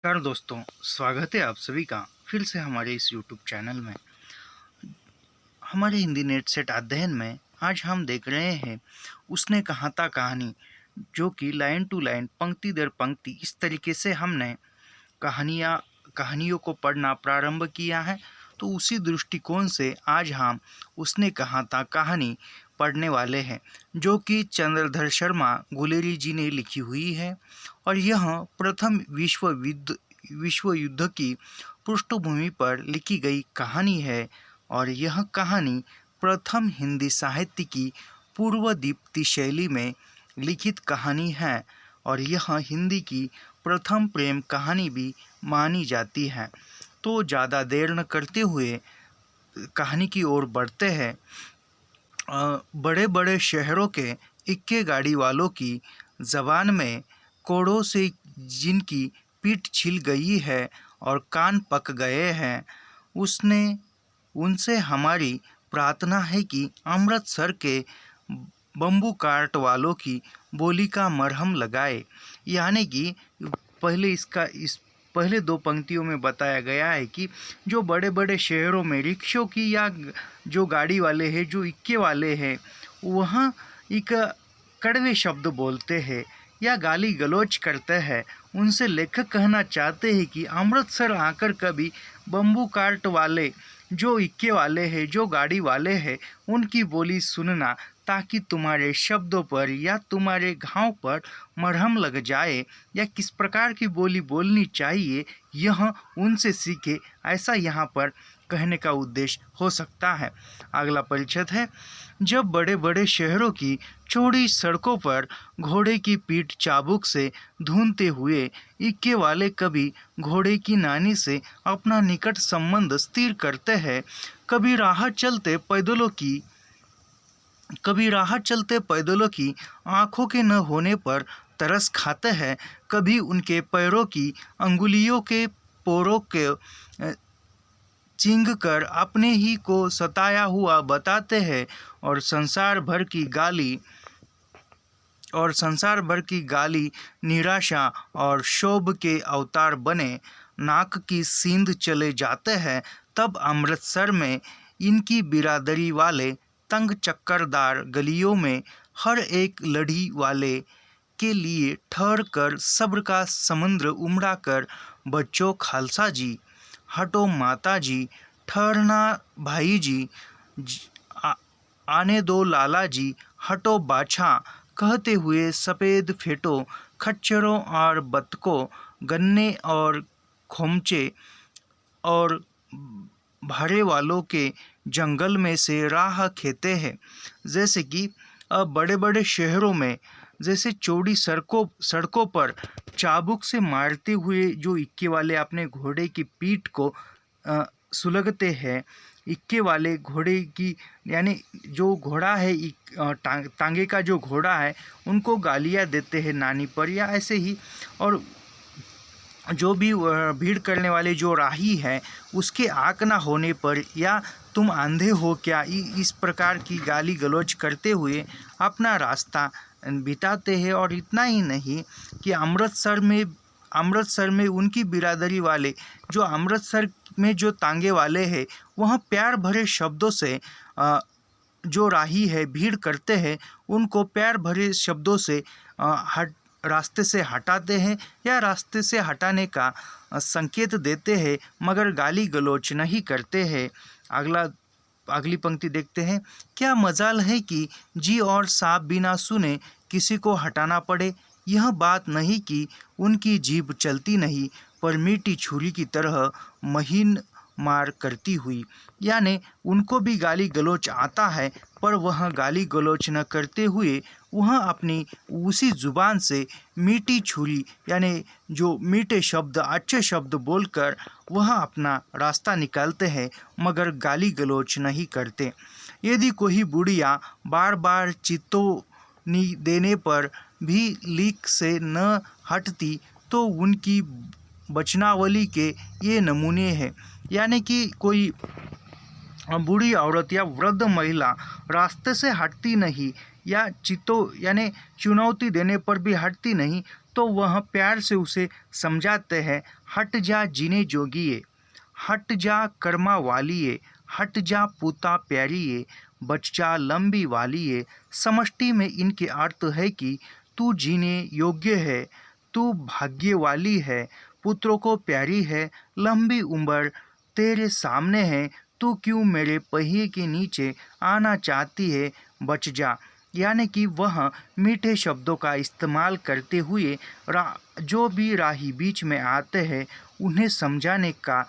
नमस्कार दोस्तों, स्वागत है आप सभी का फिर से हमारे इस यूट्यूब चैनल में। हमारे हिंदी नेट सेट अध्ययन में आज हम देख रहे हैं उसने कहा था कहानी, जो कि लाइन टू लाइन, पंक्ति दर पंक्ति इस तरीके से हमने कहानियों को पढ़ना प्रारंभ किया है। तो उसी दृष्टिकोण से आज हम उसने कहा था कहानी पढ़ने वाले हैं, जो कि चंद्रधर शर्मा गुलेरी जी ने लिखी हुई है। और यह प्रथम विश्व युद्ध की पृष्ठभूमि पर लिखी गई कहानी है। और यह कहानी प्रथम हिंदी साहित्य की पूर्व दीप्ति शैली में लिखित कहानी है। और यह हिंदी की प्रथम प्रेम कहानी भी मानी जाती है। तो ज़्यादा देर न करते हुए कहानी की ओर बढ़ते हैं। बड़े बड़े शहरों के इक्के गाड़ी वालों की ज़बान में कोड़ों से जिनकी पीठ छिल गई है और कान पक गए हैं, उसने उनसे हमारी प्रार्थना है कि अमृतसर के बम्बू काट वालों की बोली का मरहम लगाए। यानी कि पहले दो पंक्तियों में बताया गया है कि जो बड़े बड़े शहरों में रिक्शों की या जो गाड़ी वाले हैं, जो इक्के वाले हैं, वहाँ एक कड़वे शब्द बोलते हैं या गाली गलौज करते हैं। उनसे लेखक कहना चाहते हैं कि अमृतसर आकर कभी बम्बू कार्ट वाले, जो इक्के वाले हैं, जो गाड़ी वाले हैं, उनकी बोली सुनना, ताकि तुम्हारे शब्दों पर या तुम्हारे घाव पर मरहम लग जाए, या किस प्रकार की बोली बोलनी चाहिए यह उनसे सीखे। ऐसा यहाँ पर कहने का उद्देश्य हो सकता है। अगला परिच्छेद है, जब बड़े बड़े शहरों की चौड़ी सड़कों पर घोड़े की पीठ चाबुक से धूनते हुए इक्के वाले कभी घोड़े की नानी से अपना निकट संबंध स्थिर करते हैं, कभी राह चलते पैदलों की आंखों के न होने पर तरस खाते हैं, कभी उनके पैरों की अंगुलियों के पोरों के चींग कर अपने ही को सताया हुआ बताते हैं, और संसार भर की गाली निराशा और शोभ के अवतार बने नाक की सींध चले जाते हैं। तब अमृतसर में इनकी बिरादरी वाले तंग चक्करदार गलियों में हर एक लड़ी वाले के लिए ठहर कर सब्र का समुद्र उमड़ा कर, बच्चों खालसा जी, हटो माता जी, ठहरना भाई जी, आने दो लाला जी, हटो बाछा, कहते हुए सफ़ेद फेटो, खच्चरों और बतकों, गन्ने और खोमचे और भारे वालों के जंगल में से राह खेते हैं। जैसे कि बड़े बड़े शहरों में जैसे चौड़ी सड़कों पर चाबुक से मारते हुए जो इक्के वाले अपने घोड़े की पीठ को सुलगते हैं, इक्के वाले घोड़े की, यानी जो घोड़ा है, टांगे का जो घोड़ा है, उनको गालियाँ देते हैं नानी पर या ऐसे ही। और जो भी भीड़ करने वाले जो राही हैं, उसके आँख ना होने पर या तुम अंधे हो क्या, इस प्रकार की गाली गलौज करते हुए अपना रास्ता बिताते हैं। और इतना ही नहीं कि अमृतसर में उनकी बिरादरी वाले, जो अमृतसर में जो तांगे वाले हैं, वहाँ प्यार भरे शब्दों से जो राही है भीड़ करते हैं, उनको प्यार भरे शब्दों से रास्ते से हटाते हैं या रास्ते से हटाने का संकेत देते हैं, मगर गाली गलौज नहीं करते हैं। अगली पंक्ति देखते हैं, क्या मजाल है कि जी और साहब बिना सुने किसी को हटाना पड़े। यह बात नहीं कि उनकी जीभ चलती नहीं, पर मीठी छुरी की तरह महीन मार करती हुई, यानी उनको भी गाली गलौज आता है, पर वह गाली गलौज न करते हुए वह अपनी उसी ज़ुबान से मीठी छुरी, यानी जो मीठे शब्द, अच्छे शब्द बोलकर वह अपना रास्ता निकालते हैं, मगर गाली गलौज नहीं करते। यदि कोई बुढ़िया बार बार चेतावनी देने पर भी लीक से न हटती, तो उनकी वचनावली के ये नमूने हैं। यानी कि कोई बूढ़ी औरत या वृद्ध महिला रास्ते से हटती नहीं या यानी चुनौती देने पर भी हटती नहीं, तो तो वह प्यार से उसे समझाते हैं, हट जा जीने जोगिए, हट जा कर्मा वालिए, हट जा पूता प्यारिए, बच जा लंबी वालिए। समष्टि में इनके अर्थ है कि तू जीने योग्य है, तू भाग्य वाली है, पुत्रों को प्यारी है, लंबी उम्र तेरे सामने है, तू क्यों मेरे पहिए के नीचे आना चाहती है, बच जा। यानी कि वह मीठे शब्दों का इस्तेमाल करते हुए जो भी राही बीच में आते हैं उन्हें समझाने का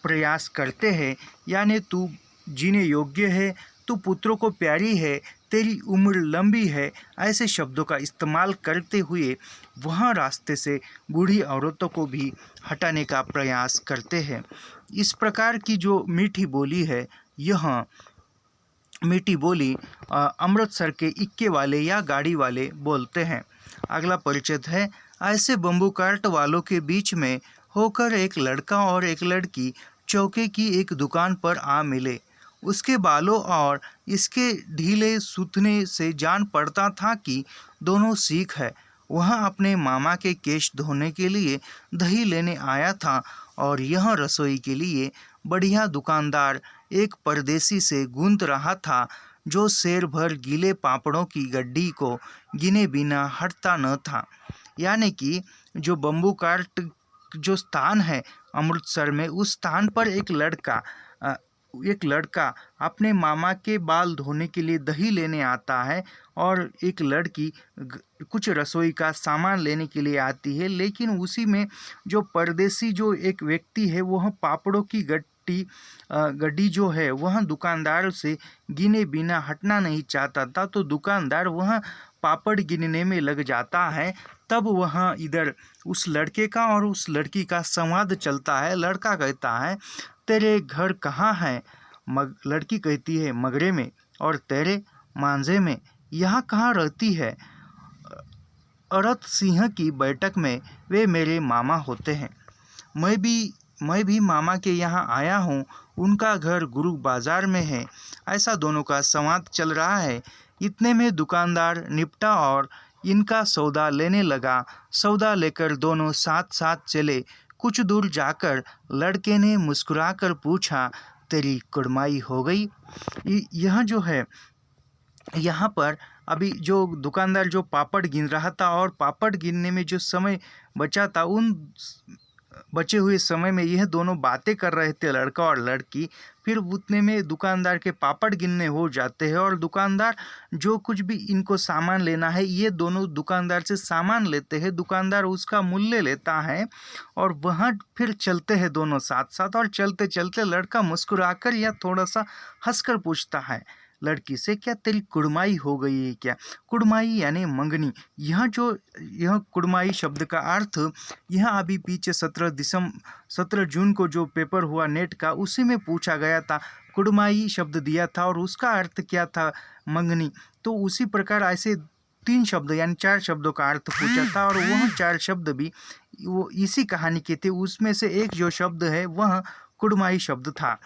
प्रयास करते हैं। यानी तू जीने योग्य है, तू पुत्रों को प्यारी है, तेरी उम्र लंबी है, ऐसे शब्दों का इस्तेमाल करते हुए वह रास्ते से बूढ़ी औरतों को भी हटाने का प्रयास करते हैं। इस प्रकार की जो मीठी बोली है, यह मीठी बोली अमृतसर के इक्के वाले या गाड़ी वाले बोलते हैं। अगला परिचित है, ऐसे बम्बू कार्ट वालों के बीच में होकर एक लड़का और एक लड़की चौके की एक दुकान पर आ मिले। उसके बालों और इसके ढीले सूथने से जान पड़ता था कि दोनों सिख है। वह अपने मामा के केश धोने के लिए दही लेने आया था और यह रसोई के लिए बढ़िया दुकानदार एक परदेसी से गूंथ रहा था जो शेर भर गीले पापड़ों की गड्डी को गिने बिना हटता न था। यानी कि जो बम्बू कार्ट जो स्थान है अमृतसर में, उस स्थान पर एक लड़का अपने मामा के बाल धोने के लिए दही लेने आता है और एक लड़की कुछ रसोई का सामान लेने के लिए आती है। लेकिन उसी में जो परदेसी जो एक व्यक्ति है वह पापड़ों की गड्डी जो है वह दुकानदार से गिने बिना हटना नहीं चाहता था। तो दुकानदार वह पापड़ गिनने में लग जाता है। तब वह इधर उस लड़के का और उस लड़की का संवाद चलता है। लड़का कहता है, तेरे घर कहाँ है? लड़की कहती है, मगरे में। और तेरे? मांझे में। यहाँ कहाँ रहती है? अरत सिंह की बैठक में, वे मेरे मामा होते हैं। मैं भी मामा के यहाँ आया हूँ, उनका घर गुरु बाजार में है। ऐसा दोनों का संवाद चल रहा है। इतने में दुकानदार निपटा और इनका सौदा लेने लगा। सौदा लेकर दोनों साथ साथ चले। कुछ दूर जाकर लड़के ने मुस्कुराकर पूछा, तेरी कुड़माई हो गई? यह जो है, यहाँ पर अभी जो दुकानदार जो पापड़ गिन रहा था और पापड़ गिनने में जो समय बचा था, उन बचे हुए समय में यह दोनों बातें कर रहे थे, लड़का और लड़की। फिर उतने में दुकानदार के पापड़ गिनने हो जाते हैं और दुकानदार जो कुछ भी इनको सामान लेना है, ये दोनों दुकानदार से सामान लेते हैं। दुकानदार उसका मूल्य लेता है और वहाँ फिर चलते हैं दोनों साथ साथ। और चलते चलते लड़का मुस्कुराकर या थोड़ा सा हंसकर पूछता है लड़की से, क्या तेरी कुड़माई हो गई है क्या? कुड़माई यानी मंगनी। यह कुड़माई शब्द का अर्थ यह अभी पीछे 17 जून को जो पेपर हुआ नेट का, उसी में पूछा गया था। कुड़माई शब्द दिया था और उसका अर्थ क्या था? मंगनी। तो उसी प्रकार ऐसे 3 शब्द यानी 4 शब्दों का अर्थ पूछा था और वह 4 शब्द भी वो इसी कहानी के थे। उसमें से एक जो शब्द है वह कुड़माई शब्द था।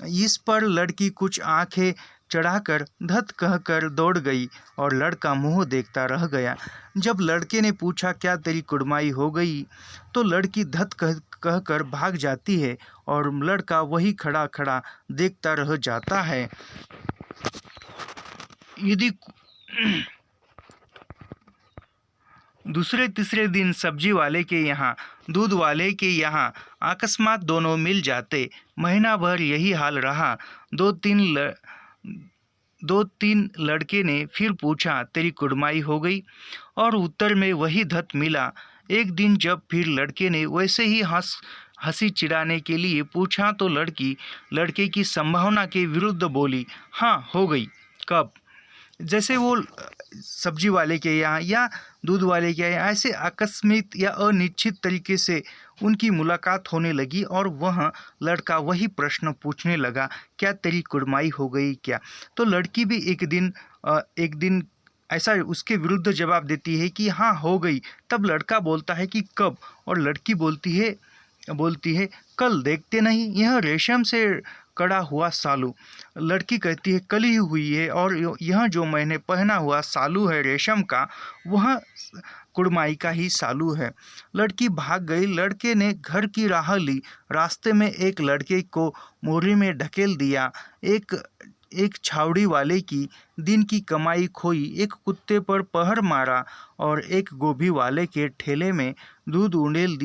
इस पर लड़की कुछ आंखें चढ़ाकर धत कहकर दौड़ गई और लड़का मुंह देखता रह गया। जब लड़के ने पूछा, क्या तेरी कुड़माई हो गई? तो लड़की धत कहकर भाग जाती है और लड़का वही खड़ा खड़ा देखता रह जाता है। यदि दूसरे तीसरे दिन सब्जी वाले के यहाँ, दूध वाले के यहाँ अकस्मात दोनों मिल जाते। महीना भर यही हाल रहा। दो तीन लड़के ने फिर पूछा, तेरी कुड़माई हो गई? और उत्तर में वही धत मिला। एक दिन जब फिर लड़के ने वैसे ही हंसी चिढ़ाने के लिए पूछा तो लड़की लड़के की संभावना के विरुद्ध बोली, हाँ हो गई। कब? जैसे वो सब्जी वाले के यहाँ या दूध वाले के यहाँ ऐसे आकस्मिक या अनिश्चित तरीके से उनकी मुलाकात होने लगी और वह लड़का वही प्रश्न पूछने लगा, क्या तेरी कुड़माई हो गई क्या? तो लड़की भी एक दिन ऐसा उसके विरुद्ध जवाब देती है कि हाँ हो गई। तब लड़का बोलता है कि कब? और लड़की बोलती है कल। देखते नहीं, यह रेशम से कड़ा हुआ सालू। लड़की कहती है कली हुई है और यह जो मैंने पहना हुआ सालू है रेशम का, वह कुड़माई का ही सालू है। लड़की भाग गई। लड़के ने घर की राह ली। रास्ते में एक लड़के को मोरी में ढकेल दिया। एक छावड़ी वाले की दिन की कमाई खोई, एक कुत्ते पर पहर मारा और एक गोभी वाले के ठेले में दूध उंडेल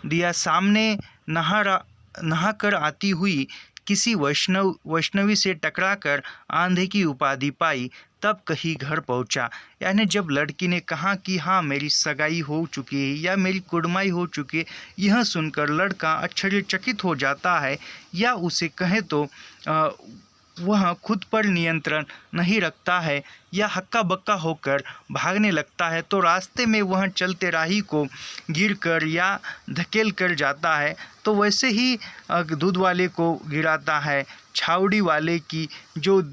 दिया। सामने नहाकर आती हुई किसी वैष्णवी से टकराकर आंधे की उपाधि पाई, तब कहीं घर पहुंचा। यानी जब लड़की ने कहा कि हाँ मेरी सगाई हो चुकी है या मेरी कुड़माई हो चुकी है, यह सुनकर लड़का आश्चर्यचकित हो जाता है, या उसे कहें तो वह खुद पर नियंत्रण नहीं रखता है या हक्का बक्का होकर भागने लगता है। तो रास्ते में वह चलते राही को गिरकर या धकेल कर जाता है, तो वैसे ही दूध वाले को गिराता है। छावड़ी वाले की जो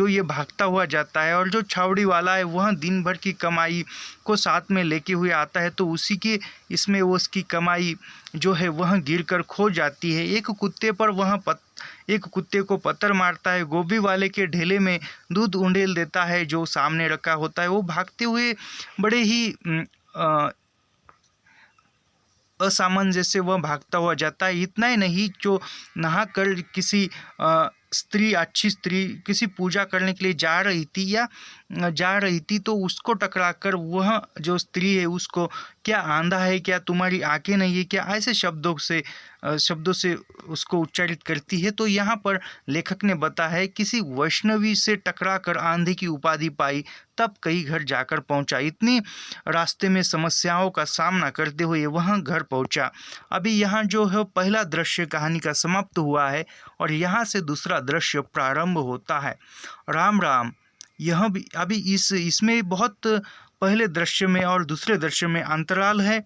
ये भागता हुआ जाता है, और जो छावड़ी वाला है वह दिन भर की कमाई को साथ में लेके हुए आता है, तो उसी के इसमें वो उसकी कमाई जो है वह गिरकर खो जाती है। एक कुत्ते को पत्थर मारता है। गोभी वाले के ढेले में दूध उंडेल देता है जो सामने रखा होता है। वो भागते हुए बड़े ही असामंजस्य से वह भागता हुआ जाता है। इतना ही नहीं, जो नहाकर किसी अच्छी स्त्री किसी पूजा करने के लिए जा रही थी तो उसको टकराकर वह जो स्त्री है उसको क्या आंधा है, क्या तुम्हारी आंखें नहीं है क्या, ऐसे शब्दों से उसको उच्चारित करती है। तो यहाँ पर लेखक ने बताया है किसी वैष्णवी से टकराकर आंधे की उपाधि पाई, तब कई घर जाकर पहुंचा। इतनी रास्ते में समस्याओं का सामना करते हुए वह घर पहुंचा। अभी यहाँ जो है पहला दृश्य कहानी का समाप्त हुआ है और यहाँ से दूसरा दृश्य प्रारंभ होता है। राम राम। यह भी अभी इसमें बहुत पहले दृश्य में और दूसरे दृश्य में अंतराल है।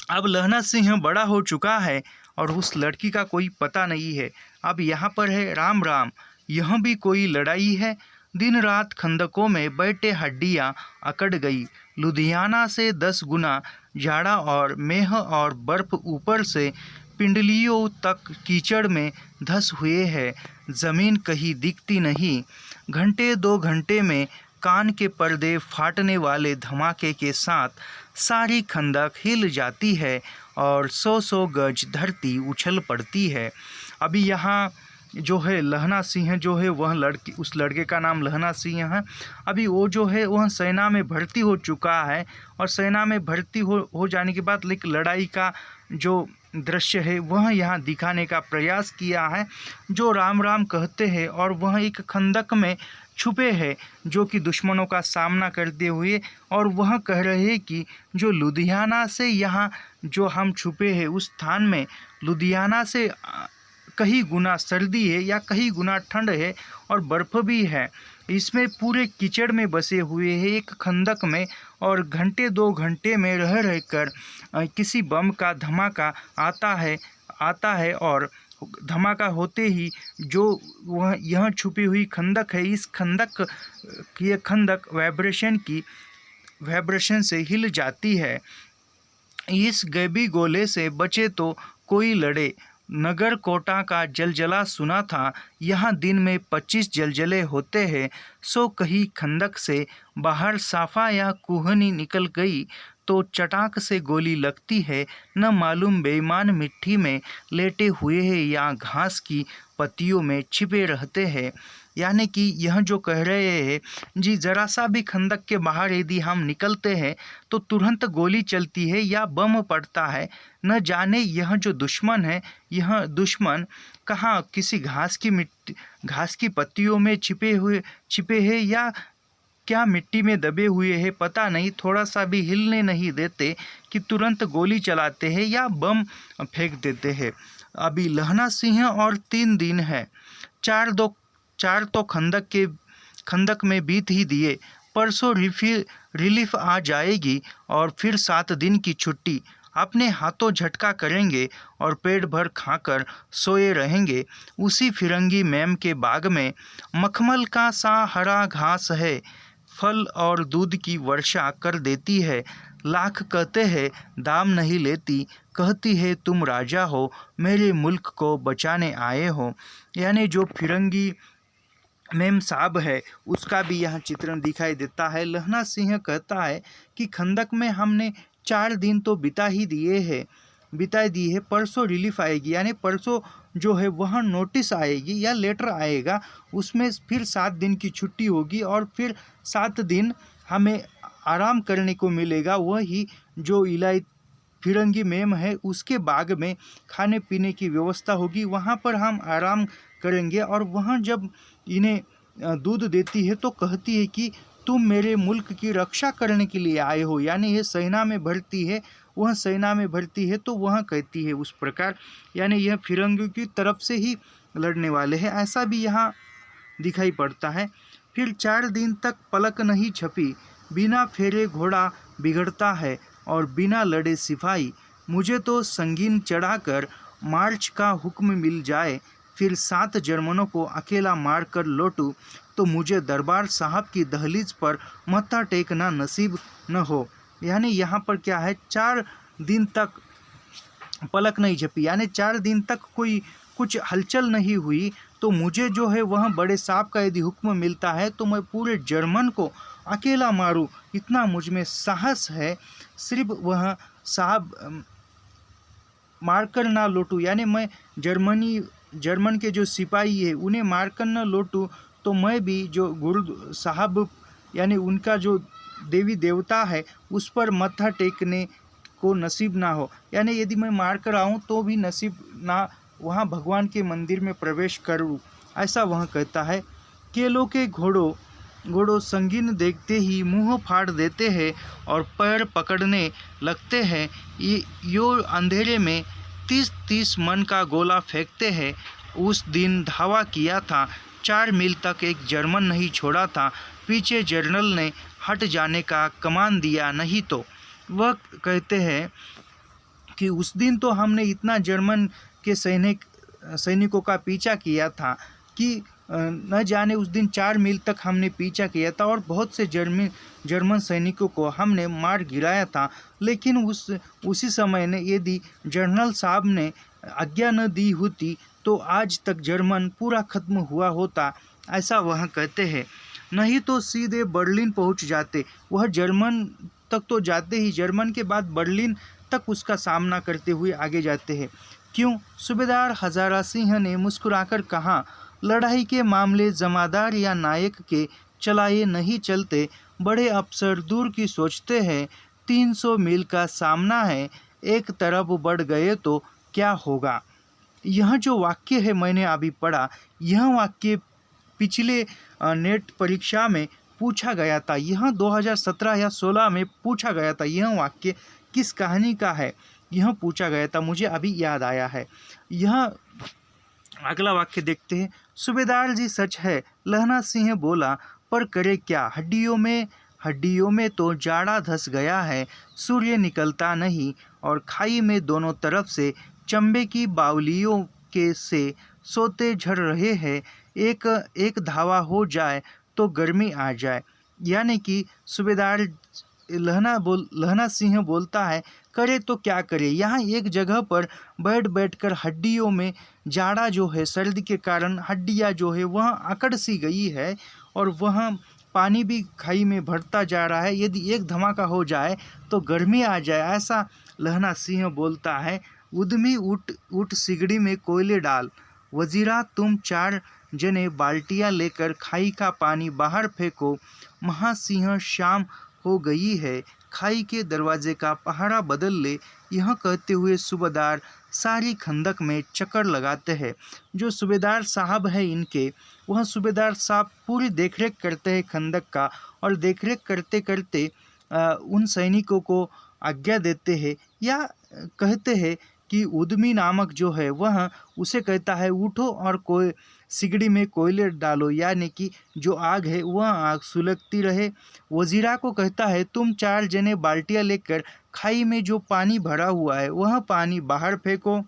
अब लहना सिंह बड़ा हो चुका है और उस लड़की का कोई पता नहीं है। अब यहाँ पर है राम राम। यह भी कोई लड़ाई है। दिन रात खंदकों में बैठे हड्डियाँ अकड़ गई। लुधियाना से 10 गुना जाड़ा और मेह और बर्फ ऊपर से पिंडलियों तक कीचड़ में धंस हुए है। जमीन कहीं दिखती नहीं। घंटे 2 घंटे में कान के पर्दे फाटने वाले धमाके के साथ सारी खंदक हिल जाती है और 100 गज धरती उछल पड़ती है। अभी यहाँ जो है लहना सिंह जो है वह उस लड़के का नाम लहना सिंह है। अभी वो जो है वह सेना में भर्ती हो चुका है और सेना में भर्ती हो जाने के बाद लड़ाई का जो दृश्य है वह यहाँ दिखाने का प्रयास किया है। जो राम राम कहते हैं और वह एक खंदक में छुपे हैं जो कि दुश्मनों का सामना करते हुए, और वह कह रहे हैं कि जो लुधियाना से यहाँ जो हम छुपे हैं उस स्थान में लुधियाना से कहीं गुना सर्दी है या कहीं गुना ठंड है और बर्फ़ भी है। इसमें पूरे कीचड़ में बसे हुए हैं एक खंदक में, और घंटे 2 घंटे में रह कर किसी बम का धमाका आता है और धमाका होते ही जो वह यह छुपी हुई खंदक है, इस खंदक वाइब्रेशन से हिल जाती है। इस गैबी गोले से बचे तो कोई लड़े। नगर कोटा का जलजला सुना था। यहाँ दिन में 25 जलजले होते हैं। सो कहीं खंदक से बाहर साफा या कुहनी निकल गई तो चटाक से गोली लगती है। न मालूम बेईमान मिट्टी में लेटे हुए हैं या घास की पत्तियों में छिपे रहते हैं। यानी कि यह जो कह रहे हैं जी, ज़रा सा भी खंदक के बाहर यदि हम निकलते हैं तो तुरंत गोली चलती है या बम पड़ता है। न जाने यह जो दुश्मन है, यह दुश्मन कहाँ किसी घास की पत्तियों में छिपे हैं या क्या मिट्टी में दबे हुए हैं, पता नहीं। थोड़ा सा भी हिलने नहीं देते कि तुरंत गोली चलाते हैं या बम फेंक देते हैं। अभी लहना सिंह और 3 दिन है। 4 तो खंदक में बीत ही दिए। परसों रिलीफ आ जाएगी और फिर 7 दिन की छुट्टी। अपने हाथों झटका करेंगे और पेट भर खाकर सोए रहेंगे। उसी फिरंगी मैम के बाग में मखमल का सा हरा घास है। फल और दूध की वर्षा कर देती है। लाख कहते हैं दाम नहीं लेती, कहती है तुम राजा हो, मेरे मुल्क को बचाने आए हो। यानी जो फिरंगी मेम साहब है उसका भी यहाँ चित्रण दिखाई देता है। लहना सिंह कहता है कि खंदक में हमने 4 दिन तो बिता दिए है, परसों रिलीफ आएगी, यानी परसों जो है वह नोटिस आएगी या लेटर आएगा, उसमें फिर 7 दिन की छुट्टी होगी और फिर 7 दिन हमें आराम करने को मिलेगा। वही जो इलाई फिरंगी मेम है उसके बाग में खाने पीने की व्यवस्था होगी, वहाँ पर हम आराम करेंगे। और वहाँ जब इन्हें दूध देती है तो कहती है कि तुम मेरे मुल्क की रक्षा करने के लिए आए हो, यानी ये सेना में भर्ती है, वह सेना में भर्ती है तो वह कहती है उस प्रकार, यानी यह फिरंगी की तरफ से ही लड़ने वाले हैं, ऐसा भी यहाँ दिखाई पड़ता है। फिर 4 दिन तक पलक नहीं झपी, बिना फेरे घोड़ा बिगड़ता है और बिना लड़े सिपाही। मुझे तो संगीन चढ़ाकर मार्च का हुक्म मिल जाए, फिर 7 जर्मनों को अकेला मार कर लौटूं तो मुझे दरबार साहब की दहलीज पर मत्था टेकना नसीब न हो। यानी यहाँ पर क्या है, 4 दिन तक पलक नहीं झपी, यानी 4 दिन तक कोई कुछ हलचल नहीं हुई, तो मुझे जो है वह बड़े साहब का यदि हुक्म मिलता है तो मैं पूरे जर्मन को अकेला मारूं, इतना मुझ में साहस है। सिर्फ वह साहब मारकर ना लौटूं, यानी मैं जर्मन के जो सिपाही है उन्हें मारकर न लौटूं तो मैं भी जो गुरु साहब यानी उनका जो देवी देवता है उस पर मत्था टेकने को नसीब ना हो, यानी यदि मैं मार कर आऊँ तो भी नसीब ना वहाँ भगवान के मंदिर में प्रवेश करूँ, ऐसा वह कहता है। केलों के घोड़ों संगीन देखते ही मुंह फाड़ देते हैं और पैर पकड़ने लगते हैं। यो अंधेरे में 30-30 मन का गोला फेंकते हैं। उस दिन धावा किया था, 4 मील तक एक जर्मन नहीं छोड़ा था। पीछे जनरल ने हट जाने का कमान दिया, नहीं तो वह कहते हैं कि उस दिन तो हमने इतना जर्मन के सैनिकों का पीछा किया था कि न जाने उस दिन 4 मील तक हमने पीछा किया था और बहुत से जर्मन सैनिकों को हमने मार गिराया था। लेकिन उसी समय ने यदि जनरल साहब ने आज्ञा न दी होती तो आज तक जर्मन पूरा खत्म हुआ होता, ऐसा वह कहते हैं। नहीं तो सीधे बर्लिन पहुंच जाते। वह जर्मन तक तो जाते ही, जर्मन के बाद बर्लिन तक उसका सामना करते हुए आगे जाते हैं। क्यों? सूबेदार हजारा सिंह ने मुस्कुराकर कहा, लड़ाई के मामले जमादार या नायक के चलाए नहीं चलते, बड़े अफसर दूर की सोचते हैं। 300 मील का सामना है, एक तरफ बढ़ गए तो क्या होगा। यह जो वाक्य है मैंने अभी पढ़ा, यह वाक्य पिछले नेट परीक्षा में पूछा गया था, यह 2017 या 16 में पूछा गया था। यह वाक्य किस कहानी का है यह पूछा गया था, मुझे अभी याद आया है। यह अगला वाक्य देखते हैं। सूबेदार जी सच है, लहना सिंह बोला, पर करे क्या, हड्डियों में तो जाड़ा धस गया है, सूर्य निकलता नहीं और खाई में दोनों तरफ से चंबे की बावलियों के से सोते झड़ रहे हैं। एक धावा हो जाए तो गर्मी आ जाए। यानी कि सूबेदार लहना सिंह बोलता है, करे तो क्या करे, यहाँ एक जगह पर बैठ कर हड्डियों में जाड़ा जो है, सर्दी के कारण हड्डियाँ जो है वह अकड़ सी गई है और वह पानी भी खाई में भरता जा रहा है। यदि एक धमाका हो जाए तो गर्मी आ जाए, ऐसा लहना सिंह बोलता है। उद्यमी उठ सिगड़ी में कोयले डाल, वजीरा तुम 4 जने बाल्टियाँ लेकर खाई का पानी बाहर फेंको। महासिंह शाम हो गई है, खाई के दरवाजे का पहरा बदल ले। यह कहते हुए सूबेदार सारी खंदक में चक्कर लगाते हैं। जो सूबेदार साहब है इनके, वह सूबेदार साहब पूरी देखरेख करते हैं खंदक का, और देखरेख करते करते उन सैनिकों को आज्ञा देते हैं या कहते हैं कि उद्यमी नामक जो है वह उसे कहता है, उठो और कोई सिगड़ी में कोयले डालो, यानी कि जो आग है वह आग सुलगती रहे। वजीरा को कहता है, तुम 4 जने बाल्टियाँ लेकर खाई में जो पानी भरा हुआ है वह पानी बाहर फेंको।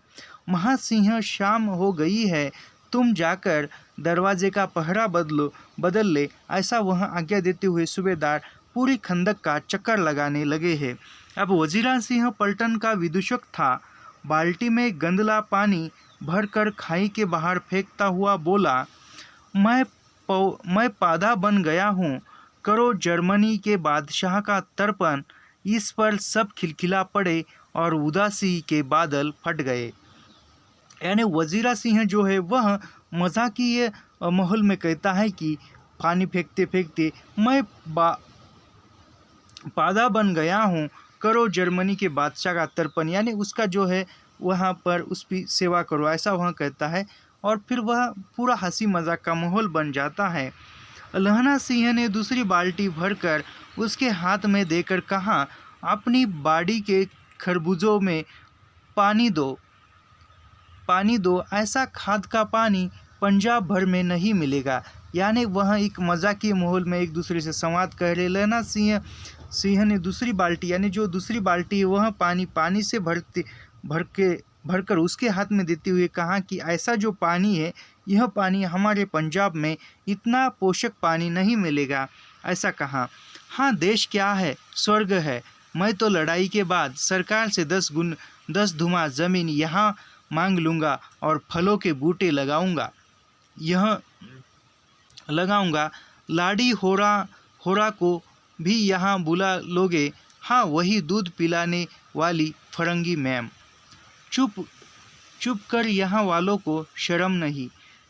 महासिंह शाम हो गई है, तुम जाकर दरवाजे का पहरा बदल ले, ऐसा वह आज्ञा देते हुए सूबेदार पूरी खंदक का चक्कर लगाने लगे हैं। अब वजीरा सिंह पलटन का विदूषक था। बाल्टी में गंदला पानी भरकर खाई के बाहर फेंकता हुआ बोला, मैं पादा बन गया हूँ, करो जर्मनी के बादशाह का तर्पण। इस पर सब खिलखिला पड़े और उदासी के बादल फट गए। यानी वजीरा सिंह जो है वह मजाकिया माहौल में कहता है कि पानी फेंकते फेंकते मैं पादा बन गया हूँ, करो जर्मनी के बादशाह का तर्पण, यानी उसका जो है वहाँ पर उसकी सेवा करो, ऐसा वह कहता है। और फिर वह पूरा हंसी मजाक का माहौल बन जाता है। लहना सिंह ने दूसरी बाल्टी भरकर उसके हाथ में देकर कहा, अपनी बाड़ी के खरबूजों में पानी दो, ऐसा खाद का पानी पंजाब भर में नहीं मिलेगा। यानी वह एक मजाकी माहौल में एक दूसरे से संवाद कर रहे। लहना सिंह ने दूसरी बाल्टी, यानी जो दूसरी बाल्टी है वह पानी से भरकर उसके हाथ में देते हुए कहा कि ऐसा जो पानी है, यह पानी हमारे पंजाब में इतना पोषक पानी नहीं मिलेगा, ऐसा कहा। हाँ, देश क्या है, स्वर्ग है। मैं तो लड़ाई के बाद सरकार से 10 धुमा ज़मीन यहाँ मांग लूँगा और फलों के बूटे लगाऊँगा। लाड़ी होरा को भी यहाँ बुला लोगे? हाँ, वही दूध पिलाने वाली फरंगी मैम। चुप कर, यहाँ वालों को शर्म नहीं।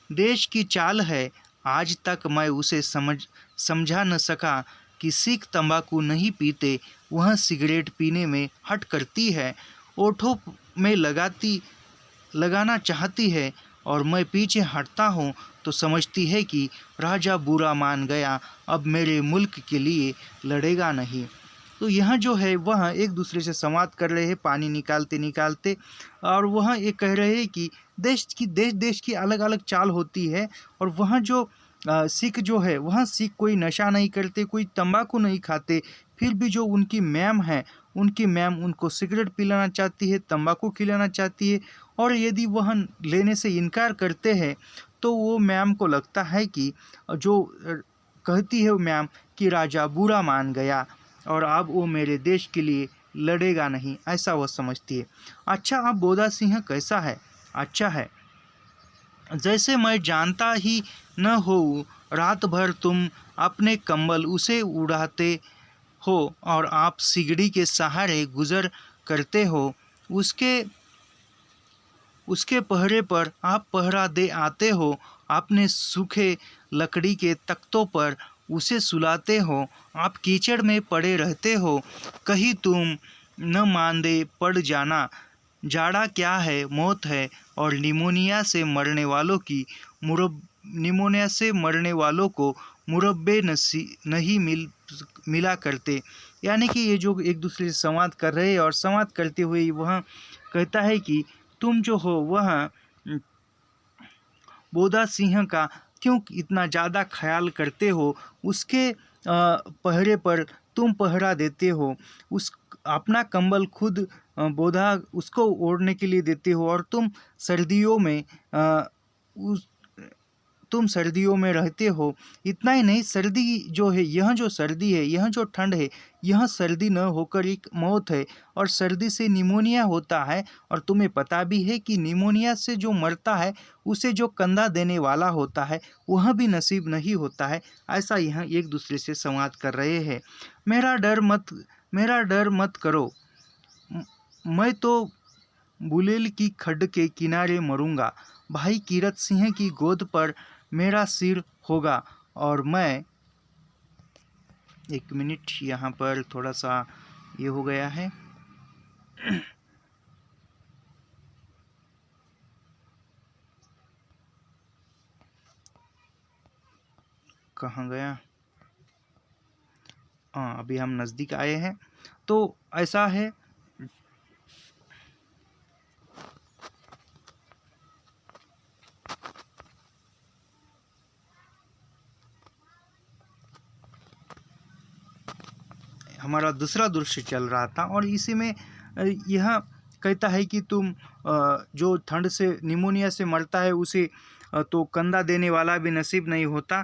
देश की चाल है, आज तक मैं उसे समझा न सका कि सिख तंबाकू नहीं पीते, वह सिगरेट पीने में हट करती है, ओठों में लगाना चाहती है, और मैं पीछे हटता हूँ तो समझती है कि राजा बुरा मान गया, अब मेरे मुल्क के लिए लड़ेगा नहीं। तो यहाँ जो है वह एक दूसरे से संवाद कर रहे हैं पानी निकालते, और वह ये कह रहे हैं कि देश की अलग अलग चाल होती है। और वहाँ जो सिख जो है, वहाँ सिख कोई नशा नहीं करते, कोई तंबाकू नहीं खाते, फिर भी जो उनकी मैम है, उनकी मैम उनको सिगरेट पिलाना चाहती है, तंबाकू खिलाना चाहती है, और यदि वह लेने से इनकार करते हैं तो वो मैम को लगता है कि जो कहती है वो मैम कि राजा बुरा मान गया और अब वो मेरे देश के लिए लड़ेगा नहीं, ऐसा वह समझती है। अच्छा, अब बोधा सिंह कैसा है? अच्छा है, जैसे मैं जानता ही न हो, रात भर तुम अपने कंबल उसे उड़ाते हो और आप सिगड़ी के सहारे गुजर करते हो, उसके पहरे पर आप पहरा दे आते हो, अपने सूखे लकड़ी के तख्तों पर उसे सुलाते हो, आप कीचड़ में पड़े रहते हो, कहीं तुम न मांदे पड़ जाना। जाड़ा क्या है, मौत है, और निमोनिया से मरने वालों को मुरब्बे नहीं मिला करते। यानी कि ये जो एक दूसरे से संवाद कर रहे हैं, और संवाद करते हुए वह कहता है कि तुम जो हो वह बोधा सिंह का क्यों इतना ज़्यादा ख्याल करते हो, उसके पहरे पर तुम पहरा देते हो, उस अपना कंबल खुद बोधा उसको ओढ़ने के लिए देते हो, और तुम सर्दियों में रहते हो। इतना ही नहीं, सर्दी जो है, यह जो सर्दी है, यह जो ठंड है, यह सर्दी न होकर एक मौत है, और सर्दी से निमोनिया होता है, और तुम्हें पता भी है कि निमोनिया से जो मरता है उसे जो कंधा देने वाला होता है वह भी नसीब नहीं होता है। ऐसा यह एक दूसरे से संवाद कर रहे हैं। मेरा डर मत करो, मैं तो बुलेल की खड्ड के किनारे मरूंगा, भाई कीरत सिंह की गोद पर मेरा सिर होगा, और मैं 1 मिनट, यहाँ पर थोड़ा सा ये हो गया है। कहाँ गया? हाँ, अभी हम नज़दीक आए हैं। तो ऐसा है, हमारा दूसरा दृश्य चल रहा था, और इसी में यह कहता है कि तुम जो ठंड से निमोनिया से मरता है उसे तो कंधा देने वाला भी नसीब नहीं होता।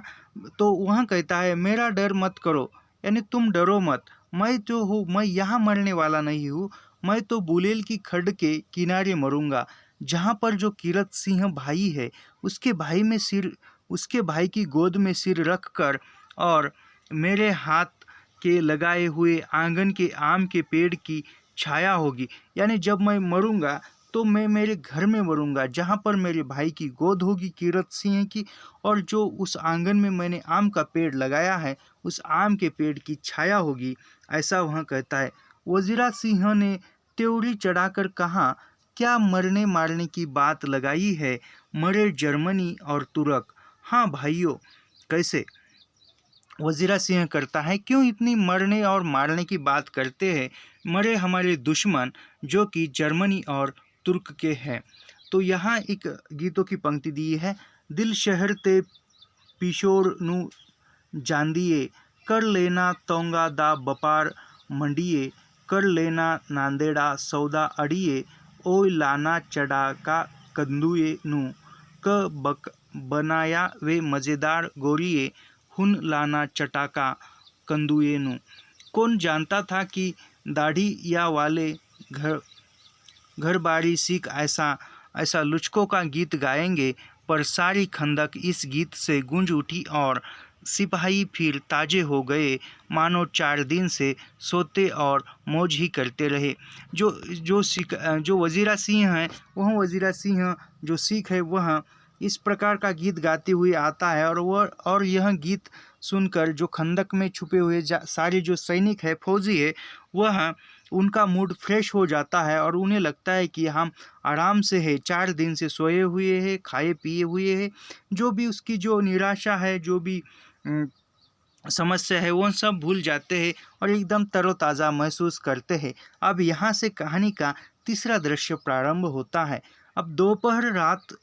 तो वह कहता है मेरा डर मत करो, यानी तुम डरो मत, मैं जो हूँ मैं यहाँ मरने वाला नहीं हूँ, मैं तो बुलेल की खड्ड के किनारे मरूंगा, जहाँ पर जो कीरत सिंह भाई है उसके भाई की गोद में सिर रख कर और मेरे हाथ के लगाए हुए आंगन के आम के पेड़ की छाया होगी। यानी जब मैं मरूंगा तो मैं मेरे घर में मरूंगा, जहाँ पर मेरे भाई की गोद होगी कीरत सिंह की, और जो उस आंगन में मैंने आम का पेड़ लगाया है उस आम के पेड़ की छाया होगी, ऐसा वह कहता है। वजीरा सिंह ने त्योरी चढ़ाकर कहा, क्या मरने मारने की बात लगाई है, मरे जर्मनी और तुर्क। हाँ भाइयों, कैसे? वजीरा सिंह करता है, क्यों इतनी मरने और मारने की बात करते हैं, मरे हमारे दुश्मन जो कि जर्मनी और तुर्क के हैं। तो यहाँ एक गीतों की पंक्ति दी है, दिल शहर ते पिशोर नु जांदिए, कर लेना तोंगा दा बपार मंडिए, कर लेना नांदेड़ा सौदा अड़िए, ओय लाना चढ़ा का कंदुए नु, क बक बनाया वे मज़ेदार गोरिए, हुन लाना चटाका कंदुए नु। कौन जानता था कि दाढ़ी या वाले घर बारी सिख ऐसा लुचकों का गीत गाएंगे। पर सारी खंदक इस गीत से गूंज उठी और सिपाही फिर ताजे हो गए, मानो 4 दिन से सोते और मौज ही करते रहे। जो वजीरा सिंह है वह वजीरा सिंह जो सिख है वह इस प्रकार का गीत गाते हुए आता है, और यह गीत सुनकर जो खंदक में छुपे हुए सारे जो सैनिक है, फौजी है, वह उनका मूड फ्रेश हो जाता है और उन्हें लगता है कि हम आराम से है, 4 दिन से सोए हुए हैं, खाए पिए हुए हैं, जो भी उसकी जो निराशा है, जो भी समस्या है, वो सब भूल जाते हैं और एकदम तरोताज़ा महसूस करते हैं। अब यहाँ से कहानी का तीसरा दृश्य प्रारंभ होता है। अब दोपहर रात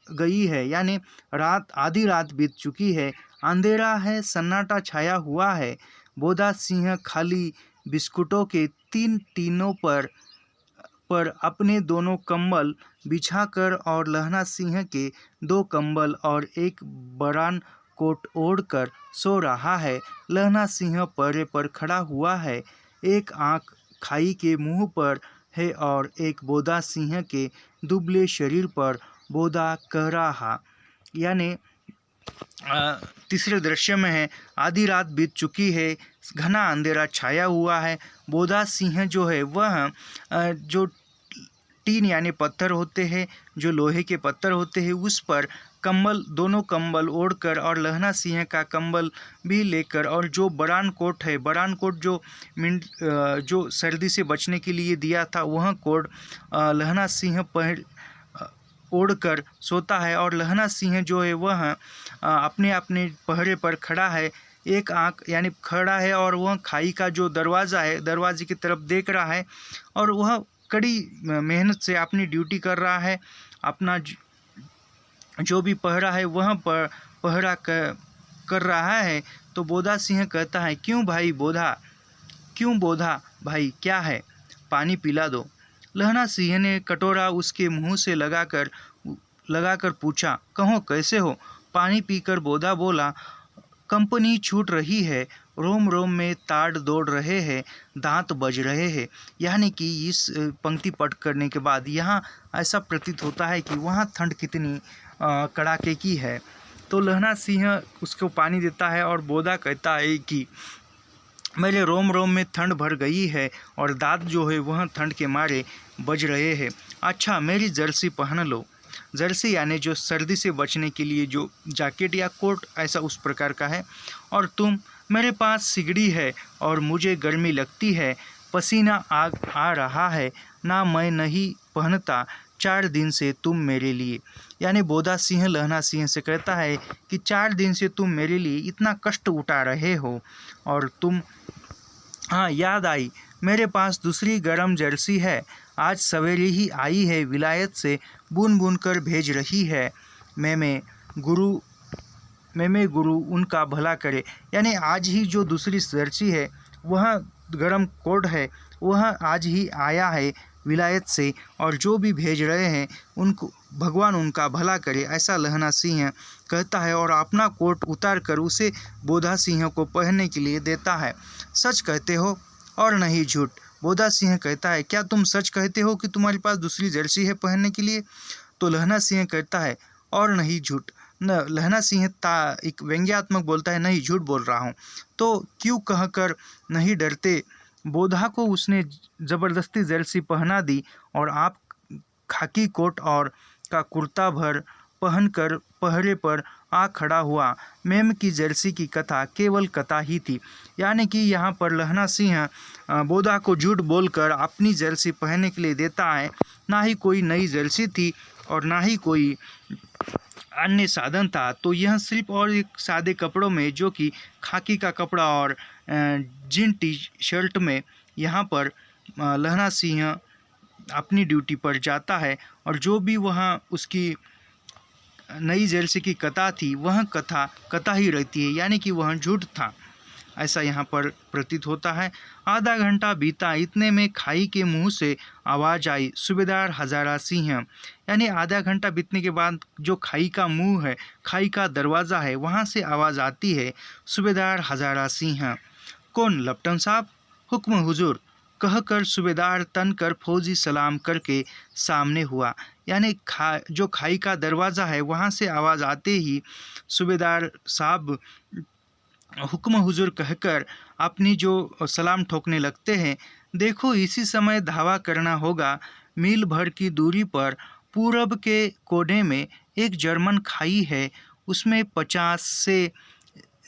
गई है, यानी आधी रात बीत चुकी है, अंधेरा है, सन्नाटा छाया हुआ है। बोधा सिंह खाली बिस्कुटों के 3 टीनों पर अपने दोनों कंबल बिछाकर और लहना सिंह के 2 कंबल और एक बरान कोट ओढ़कर सो रहा है। लहना सिंह पहरे पर खड़ा हुआ है, एक आंख खाई के मुंह पर है और एक बोधा सिंह के दुबले शरीर पर। बोधा कह रहा, यानी तीसरे दृश्य में है, आधी रात बीत चुकी है, घना अंधेरा छाया हुआ है। बोधा सिंह जो है वह जो टीन यानी पत्थर होते हैं, जो लोहे के पत्थर होते हैं, उस पर दोनों कंबल ओढ़कर और लहना सिंह का कंबल भी लेकर, और जो बरान कोट है, बरान कोट जो सर्दी से बचने के लिए दिया था, वह कोट लहना सिंह ओढ़कर सोता है। और लहना सिंह जो है वह अपने अपने पहरे पर खड़ा है, एक आंख यानी खड़ा है, और वह खाई का जो दरवाज़ा है, दरवाजे की तरफ देख रहा है, और वह कड़ी मेहनत से अपनी ड्यूटी कर रहा है। अपना जो भी पहरा है वह पहरा कर रहा है। तो बोधा सिंह कहता है, क्यों बोधा भाई, क्या है, पानी पिला दो। लहना सिंह ने कटोरा उसके मुंह से लगाकर पूछा, कहो कैसे हो। पानी पीकर बोधा बोला, कंपनी छूट रही है, रोम रोम में ताड़ दौड़ रहे हैं, दांत बज रहे हैं। यानी कि इस पंक्ति पढ़ करने के बाद यहाँ ऐसा प्रतीत होता है कि वहाँ ठंड कितनी कड़ाके की है। तो लहना सिंह उसको पानी देता है और बोधा कहता है कि मेरे रोम रोम में ठंड भर गई है और दांत जो है वह ठंड के मारे बज रहे हैं। अच्छा, मेरी जर्सी पहन लो। जर्सी यानी जो सर्दी से बचने के लिए जो जैकेट या कोट, ऐसा उस प्रकार का है। और तुम, मेरे पास सिगड़ी है और मुझे गर्मी लगती है, पसीना आ रहा है, ना मैं नहीं पहनता, 4 दिन से तुम मेरे लिए। यानी बोधा सिंह लहना सिंह से कहता है कि 4 दिन से तुम मेरे लिए इतना कष्ट उठा रहे हो, और तुम, हाँ याद आई, मेरे पास दूसरी गरम जर्सी है, आज सवेरे ही आई है, विलायत से बुन बुन कर भेज रही है। मैं गुरु उनका भला करे। यानी आज ही जो दूसरी जर्सी है, वह गरम कोट है, वह आज ही आया है, विलायत से, और जो भी भेज रहे हैं उनको भगवान उनका भला करे, ऐसा लहना सिंह कहता है और अपना कोट उतार कर उसे बोधा सिंह को पहनने के लिए देता है। सच कहते हो और नहीं झूठ? बोधा सिंह कहता है, क्या तुम सच कहते हो कि तुम्हारे पास दूसरी जर्सी है पहनने के लिए? तो लहना सिंह कहता है, और नहीं झूठ। न लहना सिंह एक व्यंग्यात्मक बोलता है, नहीं झूठ बोल रहा हूँ। तो क्यों कहकर नहीं डरते? बोधा को उसने ज़बरदस्ती जर्सी पहना दी और आप खाकी कोट और का कुर्ता भर पहनकर पहरे पर आ खड़ा हुआ। मेम की जर्सी की कथा केवल कथा ही थी, यानी कि यहाँ पर लहना सिंह बोधा को झूठ बोलकर अपनी जर्सी पहनने के लिए देता है। ना ही कोई नई जर्सी थी और ना ही कोई अन्य साधन था। तो यह सिर्फ और एक सादे कपड़ों में, जो कि खाकी का कपड़ा और जीन टी शर्ट में, यहाँ पर लहना सिंह अपनी ड्यूटी पर जाता है और जो भी वहाँ उसकी नई जर्सी की कथा थी वह कथा ही रहती है, यानी कि वह झूठ था, ऐसा यहाँ पर प्रतीत होता है। आधा घंटा बीता, इतने में खाई के मुंह से आवाज़ आई, सूबेदार हजारा सिंह। यानी आधा घंटा बीतने के बाद जो खाई का मुंह है, खाई का दरवाज़ा है, वहाँ से आवाज़ आती है, सूबेदार हजारा सिंह। कौन? लप्टन साहब। हुक्म हुजूर, कहकर सूबेदार तन कर फौजी सलाम करके सामने हुआ। यानी जो खाई का दरवाज़ा है वहाँ से आवाज़ आते ही सूबेदार साहब हुक्म हुजूर कहकर अपनी जो सलाम ठोकने लगते हैं। देखो, इसी समय धावा करना होगा। मील भर की दूरी पर पूरब के कोने में एक जर्मन खाई है, उसमें 50 से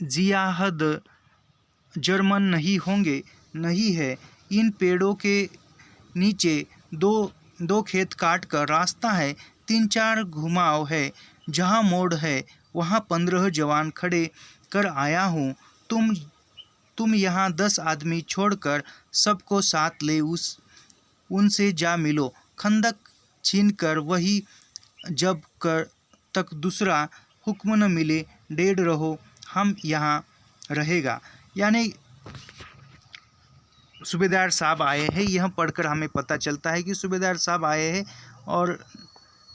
ज़ियाद जर्मन नहीं होंगे। नहीं है। इन पेड़ों के नीचे दो खेत काट कर रास्ता है, 3-4 घुमाव है, जहाँ मोड़ है वहाँ 15 जवान खड़े कर आया हूँ। तुम यहाँ 10 आदमी छोड़कर सबको साथ ले उनसे जा मिलो। खंदक छीन कर वही जब तक दूसरा हुक्म न मिले डेढ़ रहो, हम यहाँ रहेगा। यानी सूबेदार साहब आए हैं, यह पढ़कर हमें पता चलता है कि सूबेदार साहब आए हैं और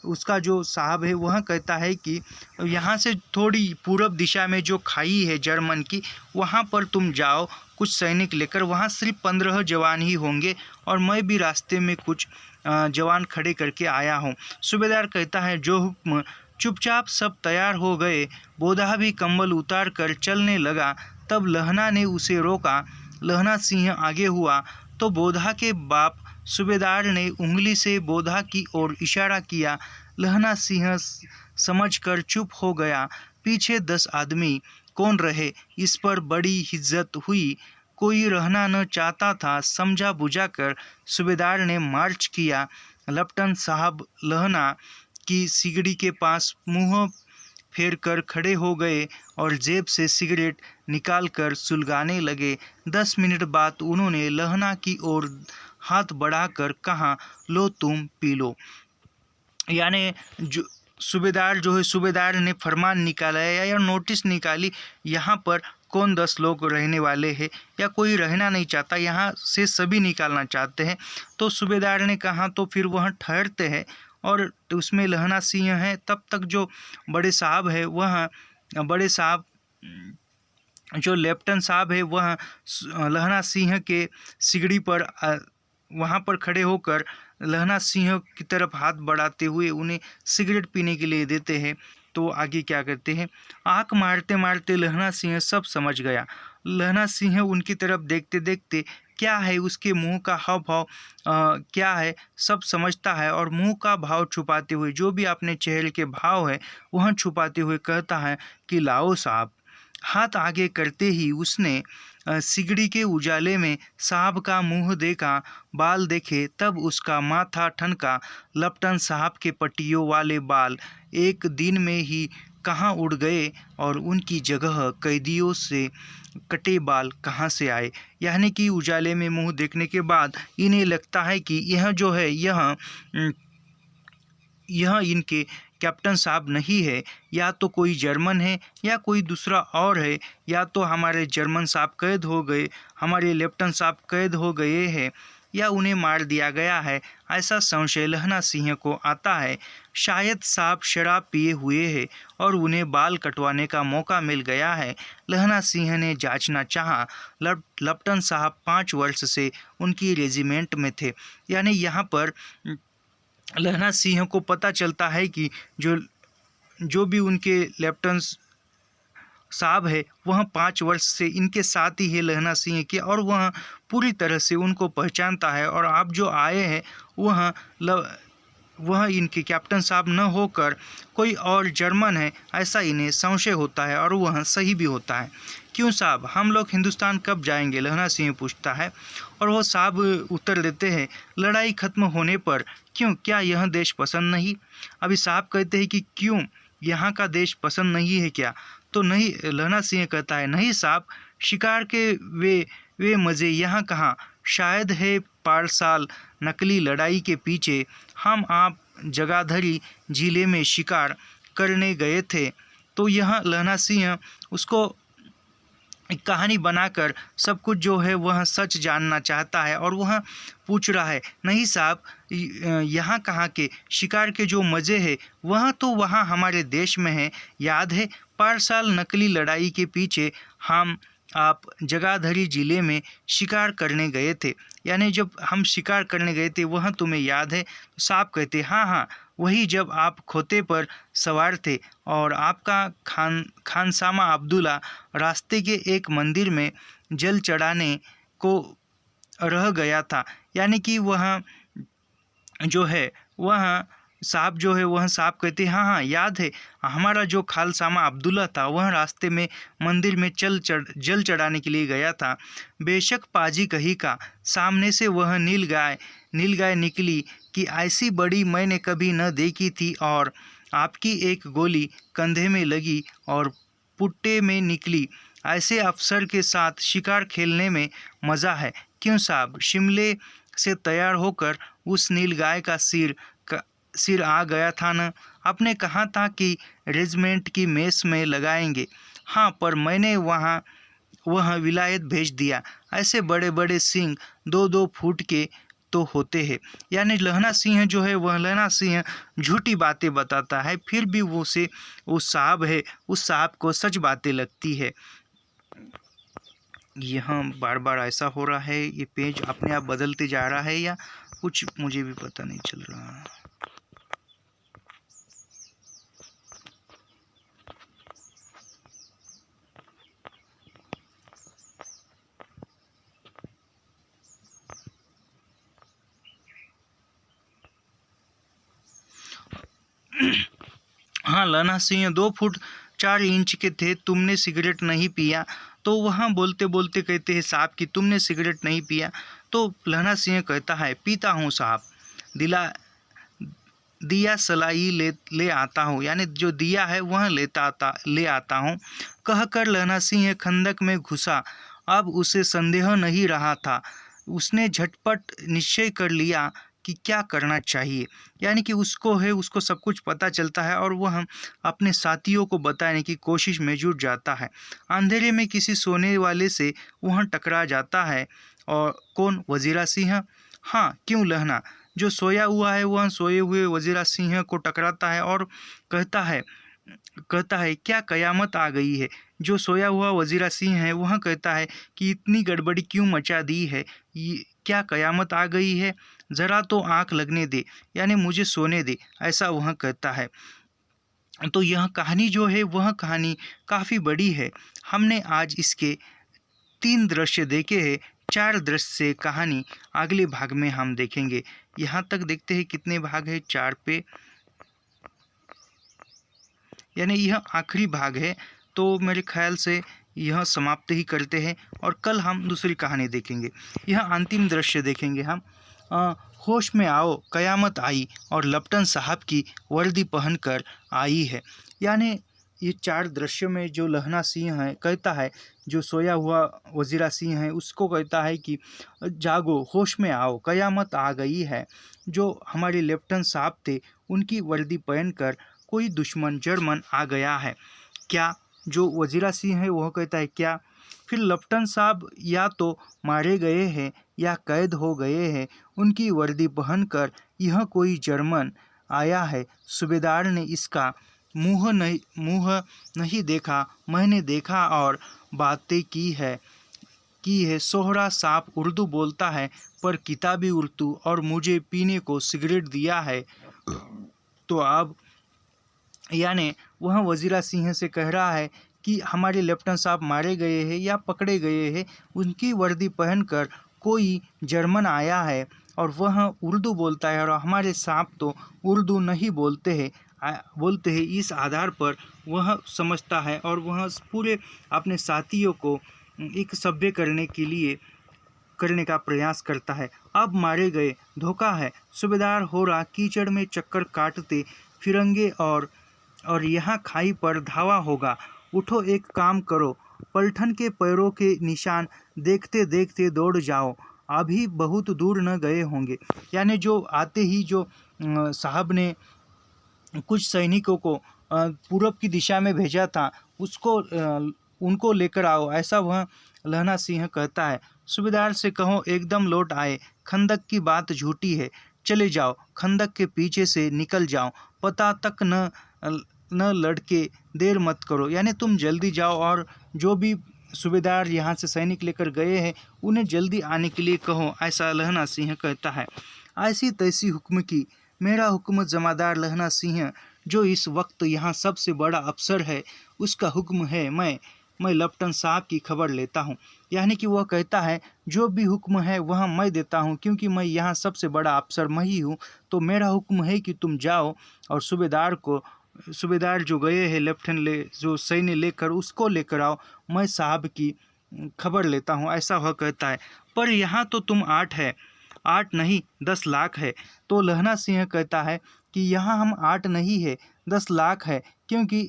उसका जो साहब है वह कहता है कि यहाँ से थोड़ी पूरब दिशा में जो खाई है जर्मन की, वहाँ पर तुम जाओ कुछ सैनिक लेकर, वहाँ सिर्फ 15 जवान ही होंगे और मैं भी रास्ते में कुछ जवान खड़े करके आया हूँ। सूबेदार कहता है, जो हुक्म। चुपचाप सब तैयार हो गए। बोधा भी कंबल उतार कर चलने लगा। तब लहना ने उसे रोका। लहना सिंह आगे हुआ तो बोधा के बाप सूबेदार ने उंगली से बोधा की ओर इशारा किया। लहना सिंह समझकर चुप हो गया। पीछे 10 आदमी कौन रहे, इस पर बड़ी हिज्जत हुई। कोई रहना न चाहता था। समझा बुझा कर सूबेदार ने मार्च किया। लप्टन साहब लहना की सिगड़ी के पास मुंह फेर कर खड़े हो गए और जेब से सिगरेट निकालकर सुलगाने लगे। 10 मिनट बाद उन्होंने लहना की ओर हाथ बढ़ाकर कहा, लो तुम पी लो। यानी जो सूबेदार ने फरमान निकाला है या नोटिस निकाली, यहाँ पर कौन 10 लोग रहने वाले हैं या कोई रहना नहीं चाहता, यहाँ से सभी निकालना चाहते हैं। तो सूबेदार ने कहा तो फिर वह ठहरते हैं और उसमें लहना सिंह है। तब तक जो बड़े साहब जो लेफ्टन साहब है वह लहना सिंह के सिगड़ी पर वहाँ पर खड़े होकर लहना सिंह की तरफ हाथ बढ़ाते हुए उन्हें सिगरेट पीने के लिए देते हैं। तो आगे क्या करते हैं, आँख मारते मारते लहना सिंह सब समझ गया। लहना सिंह उनकी तरफ देखते देखते क्या है उसके मुंह का हाव भाव क्या है सब समझता है और मुंह का भाव छुपाते हुए, जो भी अपने चेहरे के भाव है वह छुपाते हुए कहता है कि लाओ साहब। हाथ आगे करते ही उसने सिगड़ी के उजाले में साहब का मुंह देखा, बाल देखे, तब उसका माथा ठनका। लप्टन साहब के पट्टियों वाले बाल एक दिन में ही कहाँ उड़ गए और उनकी जगह कैदियों से कटे बाल कहाँ से आए। यानी कि उजाले में मुंह देखने के बाद इन्हें लगता है कि यह जो है यह इनके कैप्टन साहब नहीं है, या तो कोई जर्मन है या कोई दूसरा और है, या तो हमारे जर्मन साहब कैद हो गए, हमारे लेफ्टन साहब कैद हो गए हैं, या उन्हें मार दिया गया है, ऐसा संशय लहना सिंह को आता है। शायद साहब शराब पिए हुए हैं और उन्हें बाल कटवाने का मौका मिल गया है। लहना सिंह ने जांचना चाहा। लप्टन साहब 5 वर्ष से उनकी रेजिमेंट में थे। यानी यहाँ पर लहना सिंह को पता चलता है कि जो भी उनके लेफ्टिनेंट साहब है वह 5 वर्ष से इनके साथ ही है लहना सिंह के, और वह पूरी तरह से उनको पहचानता है। और आप जो आए हैं वह इनके कैप्टन साहब न होकर कोई और जर्मन है, ऐसा इन्हें संशय होता है, और वह सही भी होता है। क्यों साहब, हम लोग हिंदुस्तान कब जाएंगे? लहना सिंह पूछता है। और वो साहब उत्तर देते हैं, लड़ाई खत्म होने पर। क्यों, क्या यह देश पसंद नहीं? अभी साहब कहते हैं कि क्यों, यहाँ का देश पसंद नहीं है क्या? तो नहीं, लहना सिंह कहता है, नहीं साहब, शिकार के वे मज़े यहाँ कहाँ। शायद है पारसाल नकली लड़ाई के पीछे हम आप जगाधरी जिले में शिकार करने गए थे। तो यह लहना सिंह उसको एक कहानी बनाकर सब कुछ जो है वह सच जानना चाहता है, और वह पूछ रहा है, नहीं साहब, यहाँ कहाँ के शिकार के जो मज़े हैं वह तो वहाँ हमारे देश में है। याद है पारसाल नकली लड़ाई के पीछे हम आप जगाधरी जिले में शिकार करने गए थे। यानी जब हम शिकार करने गए थे वह तुम्हें याद है? साहब कहते, हाँ हाँ, वही जब आप खोते पर सवार थे और आपका खानसामा अब्दुल्ला रास्ते के एक मंदिर में जल चढ़ाने को रह गया था। यानी कि वह जो है वह साहब जो है वह साहब कहते, हाँ हाँ याद है, हमारा जो खालसामा अब्दुल्ला था वह रास्ते में मंदिर में जल चढ़ाने के लिए गया था। बेशक पाजी कही का, सामने से वह नील गाय निकली कि ऐसी बड़ी मैंने कभी न देखी थी, और आपकी एक गोली कंधे में लगी और पुट्टे में निकली। ऐसे अफसर के साथ शिकार खेलने में मज़ा है। क्यों साहब, शिमले से तैयार होकर उस नील गाय का सिर आ गया था न? आपने कहा था कि रेजिमेंट की मेस में लगाएंगे। हाँ, पर मैंने वह विलायत भेज दिया। ऐसे बड़े बड़े सींग 2-2 फुट के तो होते हैं। यानी लहना सिंह जो है वह लहना सिंह झूठी बातें बताता है, फिर भी वो साहब है, उस साहब को सच बातें लगती है। यहाँ बार बार ऐसा हो रहा है, ये पेज अपने आप बदलते जा रहा है या कुछ, मुझे भी पता नहीं चल रहा। हाँ, लहना सिंह 2 फुट 4 इंच के थे। तुमने सिगरेट नहीं पिया? तो वहाँ बोलते बोलते कहते हैं, साहब कि तुमने सिगरेट नहीं पिया? तो लहना सिंह कहता है, पीता हूँ साहब, दिया सलाई ले आता हूँ। यानी जो दिया है वह ले आता हूँ। कहकर लहना सिंह खंदक में घुसा। अब उसे संदेह नहीं रहा था। उसने झटपट निश्चय कर लिया कि क्या करना चाहिए। यानी कि उसको सब कुछ पता चलता है, और वह अपने साथियों को बताने की कोशिश में जुट जाता है। अंधेरे में किसी सोने वाले से वह टकरा जाता है। और कौन? वजीरा सिंह। हाँ, क्यों लहना, जो सोया हुआ है वह सोए हुए वजीरा सिंह को टकराता है और कहता है क्या कयामत आ गई है। जो सोया हुआ वजीरा सिंह है वह कहता है कि इतनी गड़बड़ी क्यों मचा दी है, ये क्या कयामत आ गई है, ज़रा तो आँख लगने दे, यानी मुझे सोने दे, ऐसा वह कहता है। तो यह कहानी जो है वह कहानी काफ़ी बड़ी है। हमने आज इसके 3 दृश्य देखे हैं। 4 दृश्य से कहानी अगले भाग में हम देखेंगे। यहाँ तक देखते हैं कितने भाग है, 4 पे, यानी यह आखिरी भाग है। तो मेरे ख्याल से यह समाप्त ही करते हैं, और कल हम दूसरी कहानी देखेंगे। यह अंतिम दृश्य देखेंगे हम। होश में आओ, कयामत आई और लप्टन साहब की वर्दी पहनकर आई है। यानी ये 4 दृश्यों में जो लहना सिंह है कहता है, जो सोया हुआ वजीरा सिंह है उसको कहता है कि जागो, होश में आओ, कयामत आ गई है। जो हमारे लेफ्टिनेंट साहब थे उनकी वर्दी पहनकर कोई दुश्मन जर्मन आ गया है। क्या? जो वजीरा सिंह है वह कहता है क्या? फिर लेफ्टिनेंट साहब या तो मारे गए हैं या कैद हो गए हैं। उनकी वर्दी पहनकर यह कोई जर्मन आया है। सूबेदार ने इसका मुंह नहीं देखा, मैंने देखा और बातें की है। सोहरा साहब उर्दू बोलता है पर किताबी उर्दू, और मुझे पीने को सिगरेट दिया है। तो अब यानी वह वजीरा सिंह से कह रहा है कि हमारे लेफ्टिनेंट साहब मारे गए हैं या पकड़े गए हैं, उनकी वर्दी पहनकर कोई जर्मन आया है और वह उर्दू बोलता है, और हमारे साहब तो उर्दू नहीं बोलते हैं। इस आधार पर वह समझता है और वह पूरे अपने साथियों को एक सभ्य करने का प्रयास करता है। अब मारे गए, धोखा है। सूबेदार हो रहा कीचड़ में चक्कर काटते फिरेंगे और यहाँ खाई पर धावा होगा। उठो, एक काम करो, पलटन के पैरों के निशान देखते देखते दौड़ जाओ, अभी बहुत दूर न गए होंगे। यानी जो आते ही जो साहब ने कुछ सैनिकों को पूर्व की दिशा में भेजा था, उनको लेकर आओ, ऐसा वह लहना सिंह कहता है। सूबेदार से कहो एकदम लौट आए, खंदक की बात झूठी है, चले जाओ, खंदक के पीछे से निकल जाओ, पता तक न लड़के देर मत करो। यानी तुम जल्दी जाओ और जो भी सूबेदार यहाँ से सैनिक लेकर गए हैं उन्हें जल्दी आने के लिए कहो, ऐसा लहना सिंह कहता है। ऐसी तैसी हुक्म की, मेरा हुक्म जमादार लहना सिंह जो इस वक्त यहाँ सबसे बड़ा अफसर है, उसका हुक्म है। मैं लेफ्टिनेंट साहब की खबर लेता हूँ। यानी कि वह कहता है जो भी हुक्म है वह मैं देता हूँ, क्योंकि मैं यहाँ सबसे बड़ा अफसर मैं ही हूँ। तो मेरा हुक्म है कि तुम जाओ और सूबेदार जो गए हैं लेफ्टिनेंट जो सैन्य लेकर, उसको लेकर आओ, मैं साहब की खबर लेता हूँ, ऐसा वह कहता है। पर यहाँ तो तुम 8 नहीं 10 लाख है। तो लहना सिंह कहता है कि यहाँ हम 8 नहीं है 10 लाख है, क्योंकि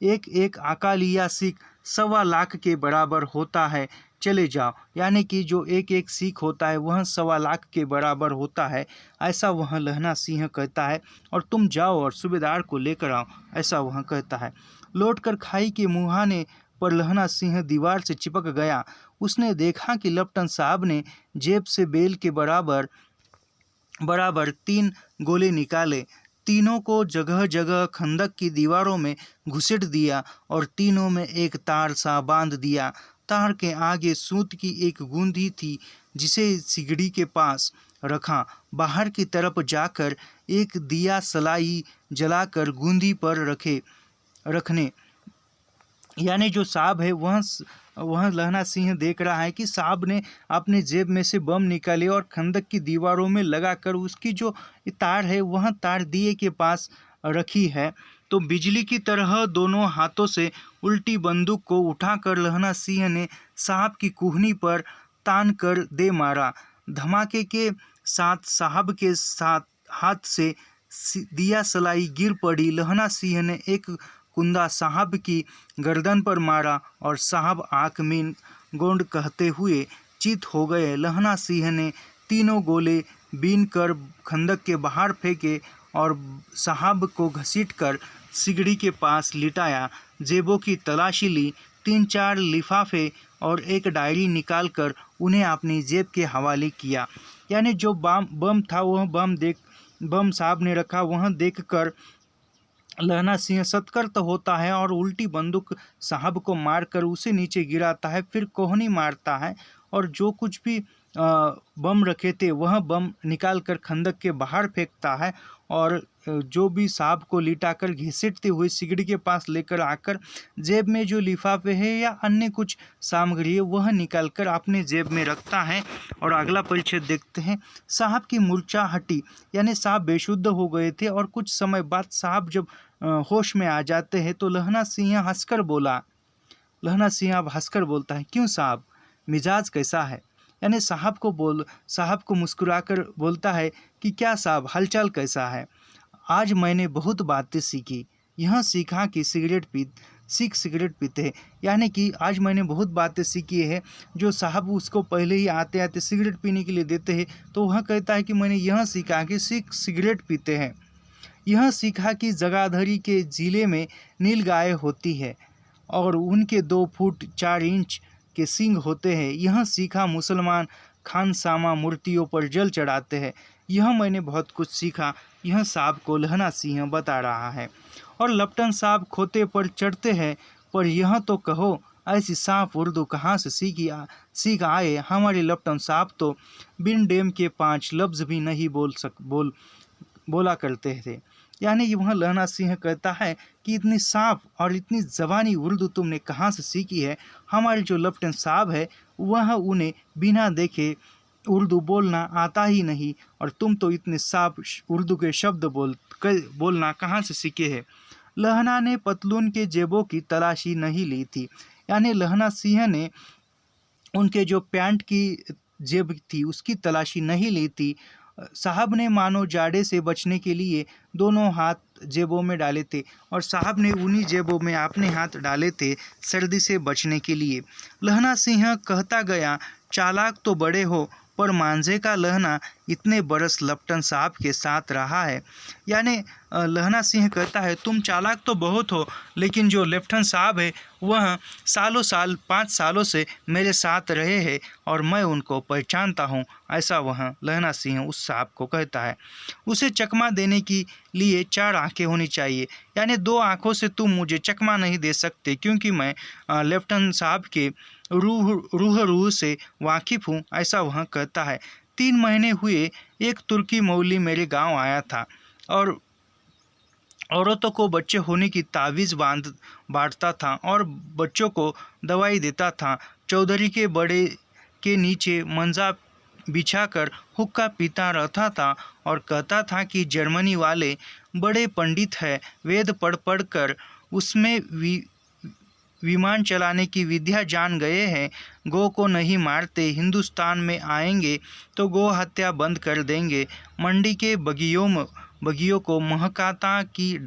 एक अकालिया सिख 1.25 लाख के बराबर होता है। चले जाओ, यानी कि जो एक सिख होता है वह 1.25 लाख के बराबर होता है, ऐसा वह लहना सिंह कहता है। और तुम जाओ और सूबेदार को लेकर आओ, ऐसा वह कहता है। लौटकर खाई के मुहाने पर लहना सिंह दीवार से चिपक गया। उसने देखा कि लेफ्टिनेंट साहब ने जेब से बेल के बराबर 3 गोले निकाले, तीनों को जगह जगह खंदक की दीवारों में घुसेड़ दिया और तीनों में एक तार सा बांध दिया। तार के आगे सूत की एक गूंदी थी, जिसे सिगड़ी के पास रखा। बाहर की तरफ जाकर एक दिया सलाई जलाकर गूंदी पर रखने। यानी जो साहब है वह लहना सिंह देख रहा है कि साहब ने अपने जेब में से बम निकाले और खंदक की दीवारों में लगाकर उसकी जो तार है वह तार दिए के पास रखी है। तो बिजली की तरह दोनों हाथों से उल्टी बंदूक को उठाकर लहना सिंह ने साहब की कुहनी पर तान कर दे मारा। धमाके के साथ साहब के हाथ से दिया सलाई गिर पड़ी। लहना सिंह ने एक कुंदा साहब की गर्दन पर मारा और साहब आँख मीन गोंड कहते हुए चित हो गए। लहना सिंह ने तीनों गोले बीन कर खंदक के बाहर फेंके और साहब को घसीटकर सिगड़ी के पास लिटाया। जेबों की तलाशी ली, 3-4 लिफाफे और एक डायरी निकालकर उन्हें अपनी जेब के हवाले किया। यानी जो बम था वह बम साहब ने रखा, वह देखकर लहना सिंह सतर्क होता है और उल्टी बंदूक साहब को मारकर उसे नीचे गिराता है। फिर कोहनी मारता है और जो कुछ भी बम रखे थे वह बम निकालकर खंदक के बाहर फेंकता है और जो भी साहब को लिटाकर घसीटते हुए सिगड़ी के पास लेकर आकर जेब में जो लिफाफे है या अन्य कुछ सामग्री है वह निकालकर अपने जेब में रखता है। और अगला परिच्छेद देखते हैं। साहब की मूर्छा हटी, यानी साहब बेशुद्ध हो गए थे और कुछ समय बाद साहब जब होश में आ जाते हैं तो लहना सिंह हंसकर बोला। लहना सिंह अब हंसकर बोलता है, क्यों साहब, मिजाज कैसा है? यानी साहब को मुस्कुराकर बोलता है कि क्या साहब, हालचाल कैसा है? आज मैंने बहुत बातें सीखी। यह सीखा कि सिगरेट पीते हैं। यानी कि आज मैंने बहुत बातें सीखी है। जो साहब उसको पहले ही आते आते सिगरेट पीने के लिए देते हैं तो वह कहता है कि मैंने यह सीखा कि सिगरेट पीते हैं। यह सीखा कि जगाधरी के ज़िले में नीलगाय होती है और उनके 2 फुट 4 इंच के सींग होते हैं। यह सीखा मुसलमान खानसामा मूर्तियों पर जल चढ़ाते हैं। यह मैंने बहुत कुछ सीखा, यह साहब को लहना सिंह बता रहा है। और लपटन साहब खोते पर चढ़ते हैं, पर यह तो कहो ऐसी साफ उर्दू कहाँ से सीख आए। हमारे लपटन साहब तो बिन डेम के 5 लफ्ज़ भी नहीं बोला करते थे। यानी वह लहना सिंह कहता है कि इतनी साफ और इतनी ज़बानी उर्दू तुमने कहाँ से सीखी है। हमारे जो लेफ्टिनेंट साहब है वह उन्हें बिना देखे उर्दू बोलना आता ही नहीं, और तुम तो इतने साफ उर्दू के शब्द बोलना कहाँ से सीखे हैं। लहना ने पतलून के जेबों की तलाशी नहीं ली थी। यानी लहना सिंह ने उनके जो पैंट की जेब थी उसकी तलाशी नहीं ली थी। साहब ने मानो जाड़े से बचने के लिए दोनों हाथ जेबों में डाले थे, और साहब ने उन्हीं जेबों में अपने हाथ डाले थे सर्दी से बचने के लिए। लहना सिंह कहता गया, चालाक तो बड़े हो, पर मांझे का लहना इतने बरस लपटन साहब के साथ रहा है। यानी लहना सिंह कहता है तुम चालाक तो बहुत हो, लेकिन जो लेफ्टिनेंट साहब है वह सालों साल 5 सालों से मेरे साथ रहे हैं और मैं उनको पहचानता हूँ। ऐसा वह लहना सिंह उस साहब को कहता है। उसे चकमा देने के लिए 4 आंखें होनी चाहिए। यानी 2 आंखों से तुम मुझे चकमा नहीं दे सकते, क्योंकि मैं लेफ्टिनेंट साहब के रूह से वाकिफ़ हूँ। ऐसा वह कहता है। 3 महीने हुए एक तुर्की मौली मेरे गांव आया था और औरतों को बच्चे होने की तावीज़ बांटता था और बच्चों को दवाई देता था। चौधरी के बड़े के नीचे मंजा बिछाकर हुक्का पीता रहता था और कहता था कि जर्मनी वाले बड़े पंडित हैं, वेद पढ़ कर उसमें विमान चलाने की विद्या जान गए हैं। गौ को नहीं मारते, हिंदुस्तान में आएंगे तो गौ हत्या बंद कर देंगे। मंडी के बगियों को महकाता कि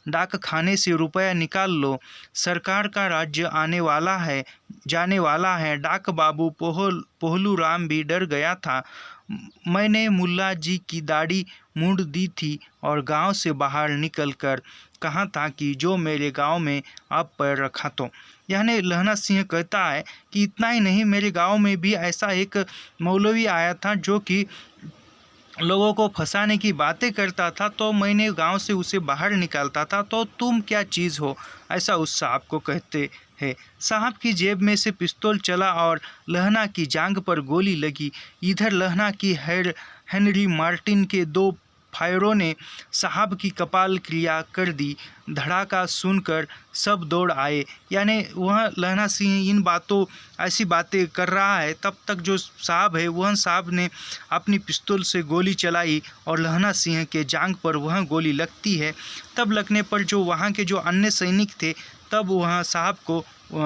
डाक खाने से रुपया निकाल लो, सरकार का राज्य आने वाला है, जाने वाला है। डाक बाबू पोहलू राम भी डर गया था। मैंने मुल्ला जी की दाढ़ी मूंड दी थी और गांव से बाहर निकलकर कहा था कि जो मेरे गांव में आप पैर रखा तो। यानी लहना सिंह कहता है कि इतना ही नहीं, मेरे गांव में भी ऐसा एक मौलवी आया था जो कि लोगों को फंसाने की बातें करता था, तो मैंने गांव से उसे बाहर निकालता था। तो तुम क्या चीज़ हो, ऐसा उस साहब को कहते हैं। साहब की जेब में से पिस्तौल चला और लहना की जांघ पर गोली लगी। इधर लहना की हेनरी मार्टिन के 2 फायरों ने साहब की कपाल क्रिया कर दी। धड़ाका सुनकर सब दौड़ आए। यानी वह लहना सिंह ऐसी बातें कर रहा है, तब तक जो साहब है वह साहब ने अपनी पिस्तौल से गोली चलाई और लहना सिंह के जांघ पर वह गोली लगती है। तब लगने पर जो वहाँ के जो अन्य सैनिक थे तब वह साहब को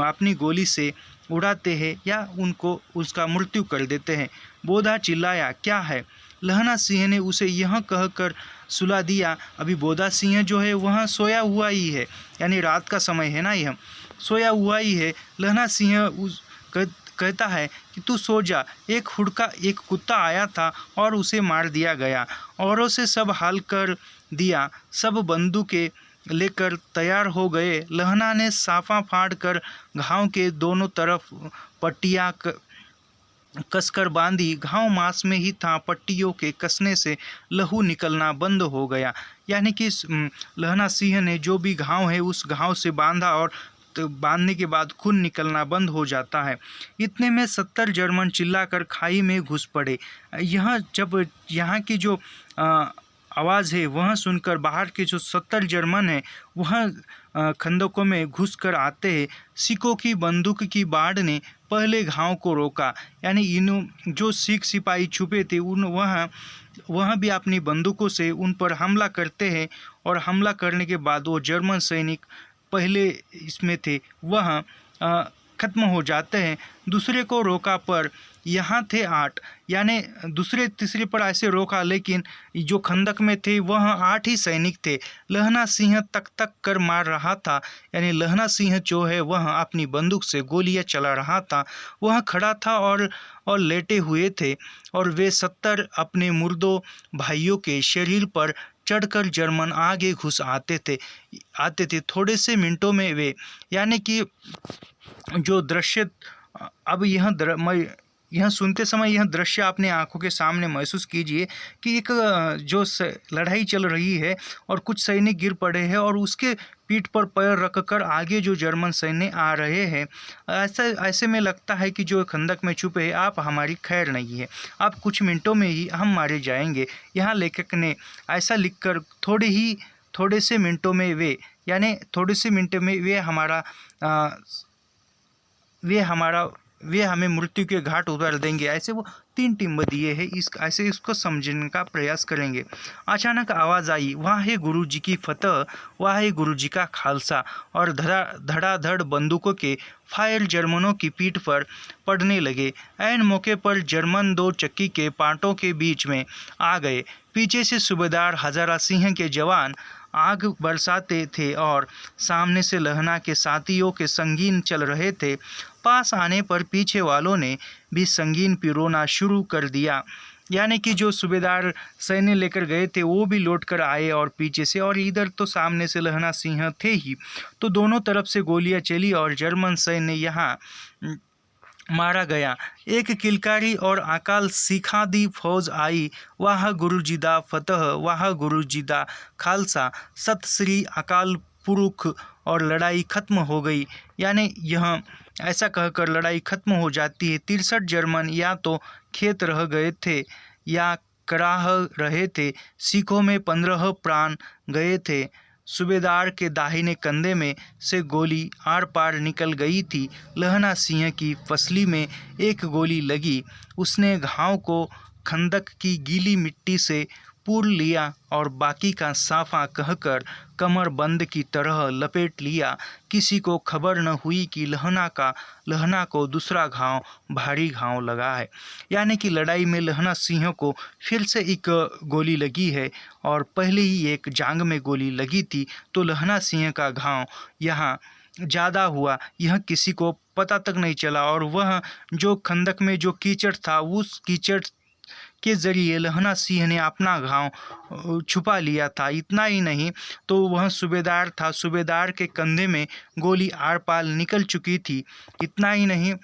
अपनी गोली से उड़ाते हैं या उसका मृत्यु कर देते हैं। बोधा चिल्लाया, क्या है? लहना सिंह ने उसे यह कहकर सुला दिया, अभी बोधा सिंह जो है वह सोया हुआ ही है। यानी रात का समय है ना, यह सोया हुआ ही है। लहना सिंह कहता है कि तू सो जा, एक कुत्ता आया था और उसे मार दिया गया। औरों से सब हाल कर दिया, सब बंदूकें लेकर तैयार हो गए। लहना ने साफा फाड़ कर घाव के दोनों तरफ पट्टियाँ कसकर बांधी। घाव मांस में ही था, पट्टियों के कसने से लहू निकलना बंद हो गया। यानी कि लहना सिंह ने जो भी घाव है उस घाव से बांधा और बांधने के बाद खून निकलना बंद हो जाता है। इतने में 70 जर्मन चिल्लाकर खाई में घुस पड़े। जब यहाँ की जो आवाज़ है वह सुनकर बाहर के जो 70 जर्मन हैं वह खंदकों में घुसकर आते हैं। सिखों की बंदूक की बाढ़ ने पहले घाव को रोका। यानी जो सिख सिपाही छुपे थे वह भी अपनी बंदूकों से उन पर हमला करते हैं, और हमला करने के बाद वो जर्मन सैनिक पहले इसमें थे वह ख़त्म हो जाते हैं। दूसरे को रोका पर यहाँ थे 8, यानी दूसरे तीसरे पर ऐसे रोका, लेकिन जो खंदक में थे वह 8 ही सैनिक थे। लहना सिंह तक कर मार रहा था। यानी लहना सिंह जो है वह अपनी बंदूक से गोलियां चला रहा था। वह खड़ा था और लेटे हुए थे, और वे 70 अपने मुर्दों भाइयों के शरीर पर चढ़कर जर्मन आगे घुस आते थे। थोड़े से मिनटों में वे, यानी कि जो दृश्य अब मैं यह सुनते समय यह दृश्य अपने आंखों के सामने महसूस कीजिए कि एक जो लड़ाई चल रही है और कुछ सैनिक गिर पड़े हैं और उसके पीठ पर पैर रखकर आगे जो जर्मन सैन्य आ रहे हैं। ऐसे में लगता है कि जो खंदक में छुपे हैं, आप हमारी खैर नहीं है, आप कुछ मिनटों में ही हम मारे जाएंगे। यहाँ लेखक ने ऐसा लिखकर थोड़े से मिनटों में वे, यानी थोड़े से मिनटों में वे हमें मृत्यु के घाट उतार देंगे, ऐसे वो 3 टिम्ब दिए हैं। ऐसे इसको समझने का प्रयास करेंगे। अचानक आवाज़ आई, वहाँ है गुरु जी की फतह, वहाँ है गुरु जी का खालसा। और धड़ाधड़ बंदूकों के फायर जर्मनों की पीठ पर पड़ने लगे। ऐन मौके पर जर्मन 2 चक्की के पाटों के बीच में आ गए। पीछे से सूबेदार हजारा सिंह के जवान आग बरसाते थे और सामने से लहना के साथियों के संगीन चल रहे थे। पास आने पर पीछे वालों ने भी संगीन पिरोना शुरू कर दिया, यानी कि जो सूबेदार सैन्य लेकर गए थे वो भी लौट कर आए और पीछे से, और इधर तो सामने से लहना सिंह थे ही। तो दोनों तरफ से गोलियां चली और जर्मन सैन्य यहाँ मारा गया। एक किलकारी और अकाल सिखादी फौज आई, वाह गुरुजीदा फतह, वाह गुरुजीदा खालसा, सत श्री अकाल पुरुख, और लड़ाई खत्म हो गई। यानी यह ऐसा कहकर लड़ाई खत्म हो जाती है। 63 जर्मन या तो खेत रह गए थे या कराह रहे थे। सिखों में 15 प्राण गए थे। सूबेदार के दाहिने कंधे में से गोली आर पार निकल गई थी। लहना सिंह की फसली में एक गोली लगी। उसने घाव को खंदक की गीली मिट्टी से पूर लिया और बाकी का साफा कहकर कमर बंद की तरह लपेट लिया। किसी को खबर न हुई कि लहना को दूसरा घाव, भारी घाव लगा है। यानी कि लड़ाई में लहना सिंह को फिर से एक गोली लगी है और पहले ही एक जांग में गोली लगी थी। तो लहना सिंह का घाव यहाँ ज़्यादा हुआ, यह किसी को पता तक नहीं चला। और वह जो खंदक में जो कीचड़ था, उस कीचड़ के जरिए लहना सिंह ने अपना घाव छुपा लिया था। इतना ही नहीं, तो वह सूबेदार था, सूबेदार के कंधे में गोली आर पार निकल चुकी थी। इतना ही नहीं,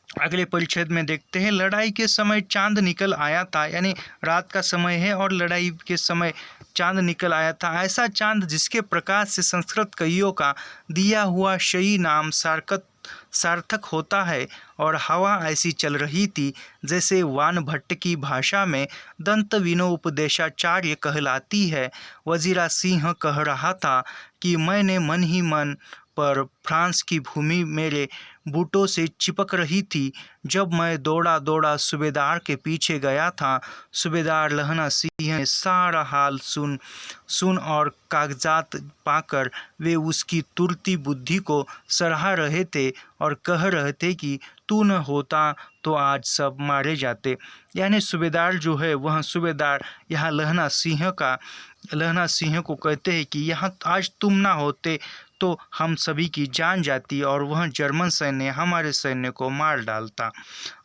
अगले परिच्छेद में देखते हैं, लड़ाई के समय चांद निकल आया था, यानी रात का समय है और लड़ाई के समय चांद निकल आया था। ऐसा चांद जिसके प्रकाश से संस्कृत कवियों का दिया हुआ शयी नाम सार्थक होता है। और हवा ऐसी चल रही थी जैसे वानभट्ट की भाषा में दंत विनोपदेशाचार्य कहलाती है। वजीरा सिंह कह रहा था कि मैंने मन ही मन पर फ्रांस की भूमि मेरे बूटों से चिपक रही थी जब मैं दौड़ा दौड़ा सूबेदार के पीछे गया था। सूबेदार लहना सिंह ने सारा हाल सुन और कागजात पाकर वे उसकी तुरती बुद्धि को सराह रहे थे और कह रहे थे कि तू न होता तो आज सब मारे जाते। यानी सूबेदार जो है, वह सूबेदार यहाँ लहना सिंह को कहते हैं कि यहाँ आज तुम ना होते तो हम सभी की जान जाती और वह जर्मन सैन्य हमारे सैन्य को मार डालता।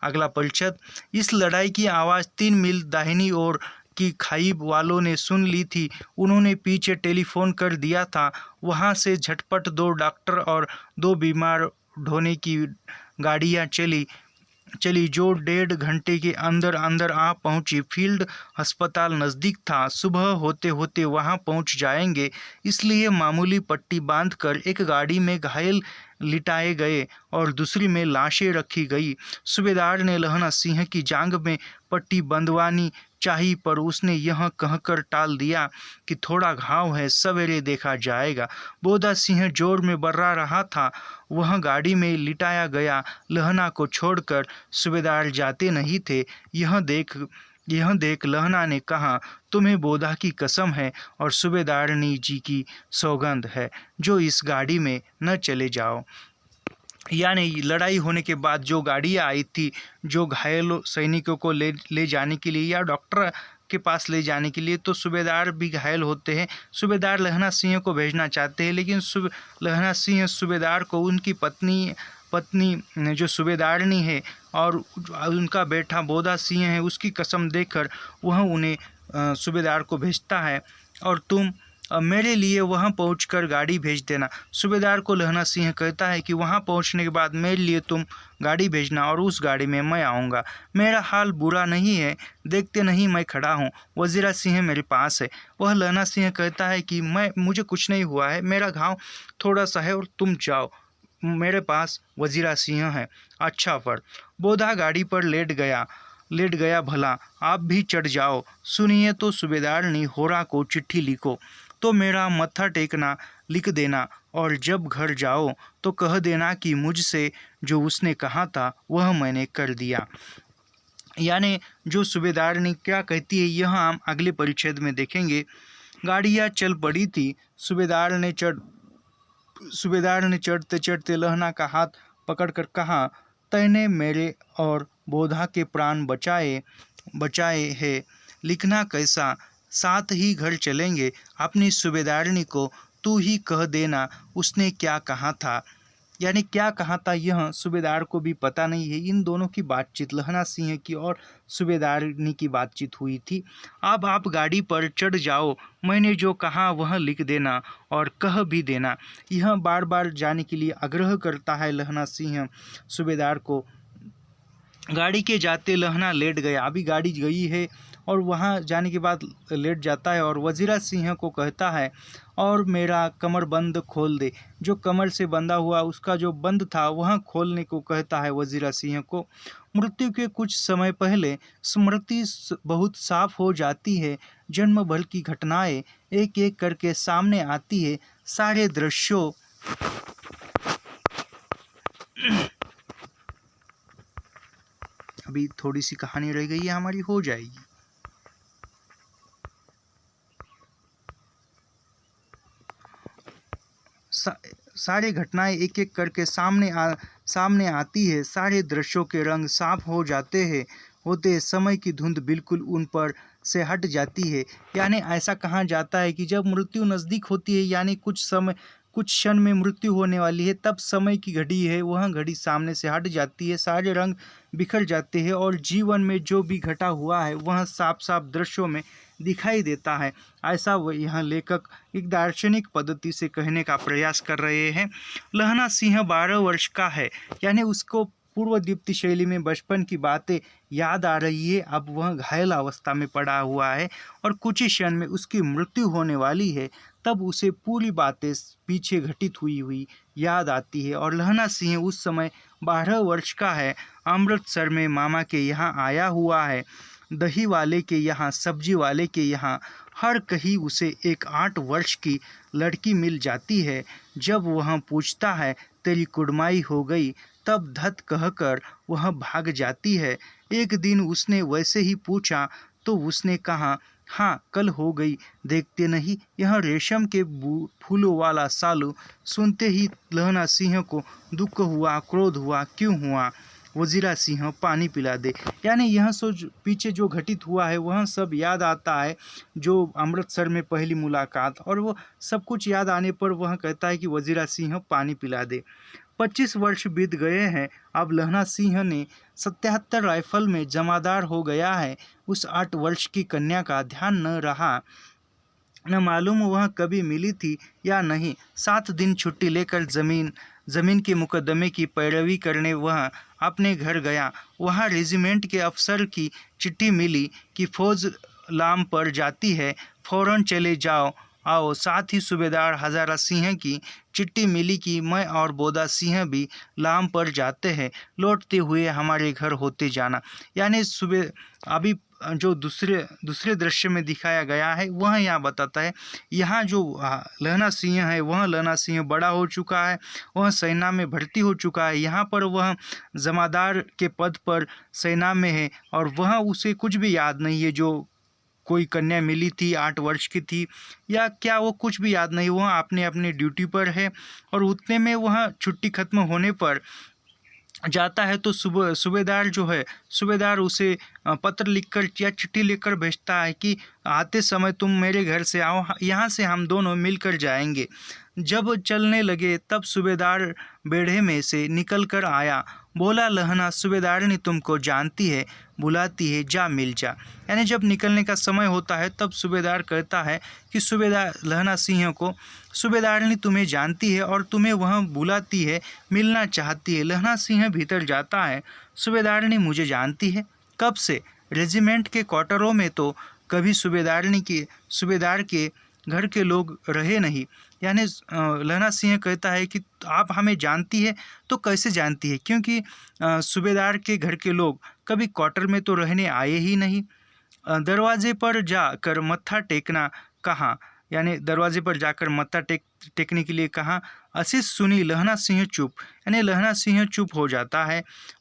अगला परिच्छेद, इस लड़ाई की आवाज़ 3 मील दाहिनी ओर की खाई वालों ने सुन ली थी। उन्होंने पीछे टेलीफोन कर दिया था। वहाँ से झटपट 2 डॉक्टर और 2 बीमार ढोने की गाड़ियाँ चली जो 1.5 घंटे के अंदर आ पहुंची। फील्ड अस्पताल नज़दीक था, सुबह होते होते वहां पहुंच जाएंगे, इसलिए मामूली पट्टी बांधकर एक गाड़ी में घायल लिटाए गए और दूसरी में लाशें रखी गई। सूबेदार ने लहना सिंह की जांघ में पट्टी बंधवानी चाहिए, पर उसने यह कहकर टाल दिया कि थोड़ा घाव है, सवेरे देखा जाएगा। बोधा सिंह जोर में बर्रा रहा था। वह गाड़ी में लिटाया गया। लहना को छोड़कर सूबेदार जाते नहीं थे। यह देख लहना ने कहा, तुम्हें बोधा की कसम है और सूबेदारनी जी की सौगंध है, जो इस गाड़ी में न चले जाओ। यानी लड़ाई होने के बाद जो गाड़ियाँ आई थी, जो घायल सैनिकों को ले जाने के लिए या डॉक्टर के पास ले जाने के लिए, तो सूबेदार भी घायल होते हैं। सूबेदार लहना सिंह को भेजना चाहते हैं, लेकिन लहना सिंह सूबेदार को उनकी पत्नी जो सूबेदारनी है और उनका बेटा बोधा सिंह है, उसकी कसम देकर वह उन्हें सूबेदार को भेजता है और तुम मेरे लिए वहाँ पहुंचकर गाड़ी भेज देना। सूबेदार को लहना सिंह कहता है कि वहाँ पहुंचने के बाद मेरे लिए तुम गाड़ी भेजना और उस गाड़ी में मैं आऊँगा। मेरा हाल बुरा नहीं है, देखते नहीं मैं खड़ा हूँ, वजीरा सिंह मेरे पास है। वह लहना सिंह कहता है कि मुझे कुछ नहीं हुआ है, मेरा घाव थोड़ा सा है और तुम जाओ, मेरे पास वजीरा सिंह है। अच्छा पर बोधा गाड़ी पर लेट गया भला आप भी चढ़ जाओ। सुनिए तो सूबेदार ने होरा को चिट्ठी लिखो तो मेरा मत्था टेकना लिख देना और जब घर जाओ तो कह देना कि मुझसे जो उसने कहा था वह मैंने कर दिया। यानी जो सूबेदार ने क्या कहती है यह हम अगले परिच्छेद में देखेंगे। गाड़ियाँ चल पड़ी थी। सूबेदार ने चढ़ते चढ़ते लहना का हाथ पकड़कर कहा, तैने मेरे और बोधा के प्राण बचाए हैं, लिखना कैसा, साथ ही घर चलेंगे। अपनी सूबेदारनी को तू ही कह देना उसने क्या कहा था। यानी क्या कहा था यह सूबेदार को भी पता नहीं है। इन दोनों की बातचीत लहना सिंह की और सूबेदारनी की बातचीत हुई थी। अब आप गाड़ी पर चढ़ जाओ, मैंने जो कहा वह लिख देना और कह भी देना। यह बार बार जाने के लिए आग्रह करता है लहना सिंह सूबेदार को। गाड़ी के जाते लहना लेट गया। अभी गाड़ी गई है और वहाँ जाने के बाद लेट जाता है और वजीरा सिंह को कहता है और मेरा कमरबंद खोल दे। जो कमर से बंधा हुआ उसका जो बंद था वह खोलने को कहता है वजीरा सिंह को। मृत्यु के कुछ समय पहले स्मृति बहुत साफ हो जाती है। जन्म भर की घटनाएं एक एक करके सामने आती है। सारे दृश्यों अभी थोड़ी सी कहानी रह गई है हमारी, हो जाएगी। सारे घटनाएं एक एक करके सामने आती है। सारे दृश्यों के रंग साफ हो जाते हैं होते समय की धुंध बिल्कुल उन पर से हट जाती है। यानी ऐसा कहा जाता है कि जब मृत्यु नज़दीक होती है, यानी कुछ क्षण में मृत्यु होने वाली है, तब समय की घड़ी है वह घड़ी सामने से हट जाती है। सारे रंग बिखर जाते हैं और जीवन में जो भी घटा हुआ है वह साफ साफ दृश्यों में दिखाई देता है। ऐसा यहाँ लेखक एक दार्शनिक पद्धति से कहने का प्रयास कर रहे हैं। लहना सिंह 12 वर्ष का है, यानी उसको पूर्व दीप्ति शैली में बचपन की बातें याद आ रही है। अब वह घायल अवस्था में पड़ा हुआ है और कुछ ही क्षण में उसकी मृत्यु होने वाली है। तब उसे पूरी बातें पीछे घटित हुई याद आती है और लहना सिंह उस समय 12 वर्ष का है। अमृतसर में मामा के यहाँ आया हुआ है। दही वाले के यहाँ, सब्जी वाले के यहाँ, हर कहीं उसे एक 8 वर्ष की लड़की मिल जाती है। जब वह पूछता है तेरी कुड़माई हो गई, तब धत कहकर वह भाग जाती है। एक दिन उसने वैसे ही पूछा तो उसने कहा, हाँ कल हो गई, देखते नहीं यह रेशम के फूलों वाला सालू। सुनते ही लहना सिंह को दुख हुआ, क्रोध हुआ। क्यों हुआ? वजीरा सिंह पानी पिला दे। यानी यह पीछे जो घटित हुआ है वह सब याद आता है, जो अमृतसर में पहली मुलाकात, और वो सब कुछ याद आने पर वह कहता है कि वजीरा सिंह पानी पिला दे। 25 वर्ष बीत गए हैं। अब लहना सिंह ने 77 राइफल में जमादार हो गया है। उस 8 वर्ष की कन्या का ध्यान न रहा, न मालूम वह कभी मिली थी या नहीं। 7 दिन छुट्टी लेकर जमीन के मुकदमे की पैरवी करने वह अपने घर गया। वहाँ रेजिमेंट के अफसर की चिट्ठी मिली कि फौज लाम पर जाती है, फौरन चले आओ। साथ ही सूबेदार हजारा सिंह की चिट्ठी मिली कि मैं और बोदा सिंह भी लाम पर जाते हैं, लौटते हुए हमारे घर होते जाना। यानी अभी जो दूसरे दृश्य में दिखाया गया है वह यहाँ बताता है। यहाँ जो लहना सिंह है वह लहना सिंह बड़ा हो चुका है, वह सेना में भर्ती हो चुका है। यहाँ पर वह जमादार के पद पर सेना में है और वह उसे कुछ भी याद नहीं है जो कोई कन्या मिली थी 8 वर्ष की थी या क्या, वो कुछ भी याद नहीं। वह अपने ड्यूटी पर है और उतने में वह छुट्टी खत्म होने पर जाता है तो सूबेदार उसे पत्र लिखकर या चिट्ठी लिखकर भेजता है कि आते समय तुम मेरे घर से आओ, यहाँ से हम दोनों मिलकर जाएंगे। जब चलने लगे तब सूबेदार बेढ़े में से निकल कर आया बोला लहना सूबेदारनी तुमको जानती है, बुलाती है जा मिल जा। यानी जब निकलने का समय होता है तब सूबेदार कहता है कि सूबेदार लहना सिंह को, सूबेदारनी तुम्हें जानती है और तुम्हें वह बुलाती है, मिलना चाहती है। लहना सिंह भीतर जाता है। सूबेदारनी मुझे जानती है? कब से? रेजिमेंट के क्वार्टरों में तो कभी सूबेदार के घर के लोग रहे नहीं। यानी लहना सिंह कहता है कि आप हमें जानती है? तो कैसे जानती है, क्योंकि सूबेदार के घर के लोग कभी क्वार्टर में तो रहने आए ही नहीं। दरवाजे पर जाकर मत्था टेकना कहाँ, यानी दरवाजे पर जाकर मत्था टेकने के लिए कहाँ। आशीष सुनी लहना सिंह चुप, यानी लहना सिंह चुप हो जाता है।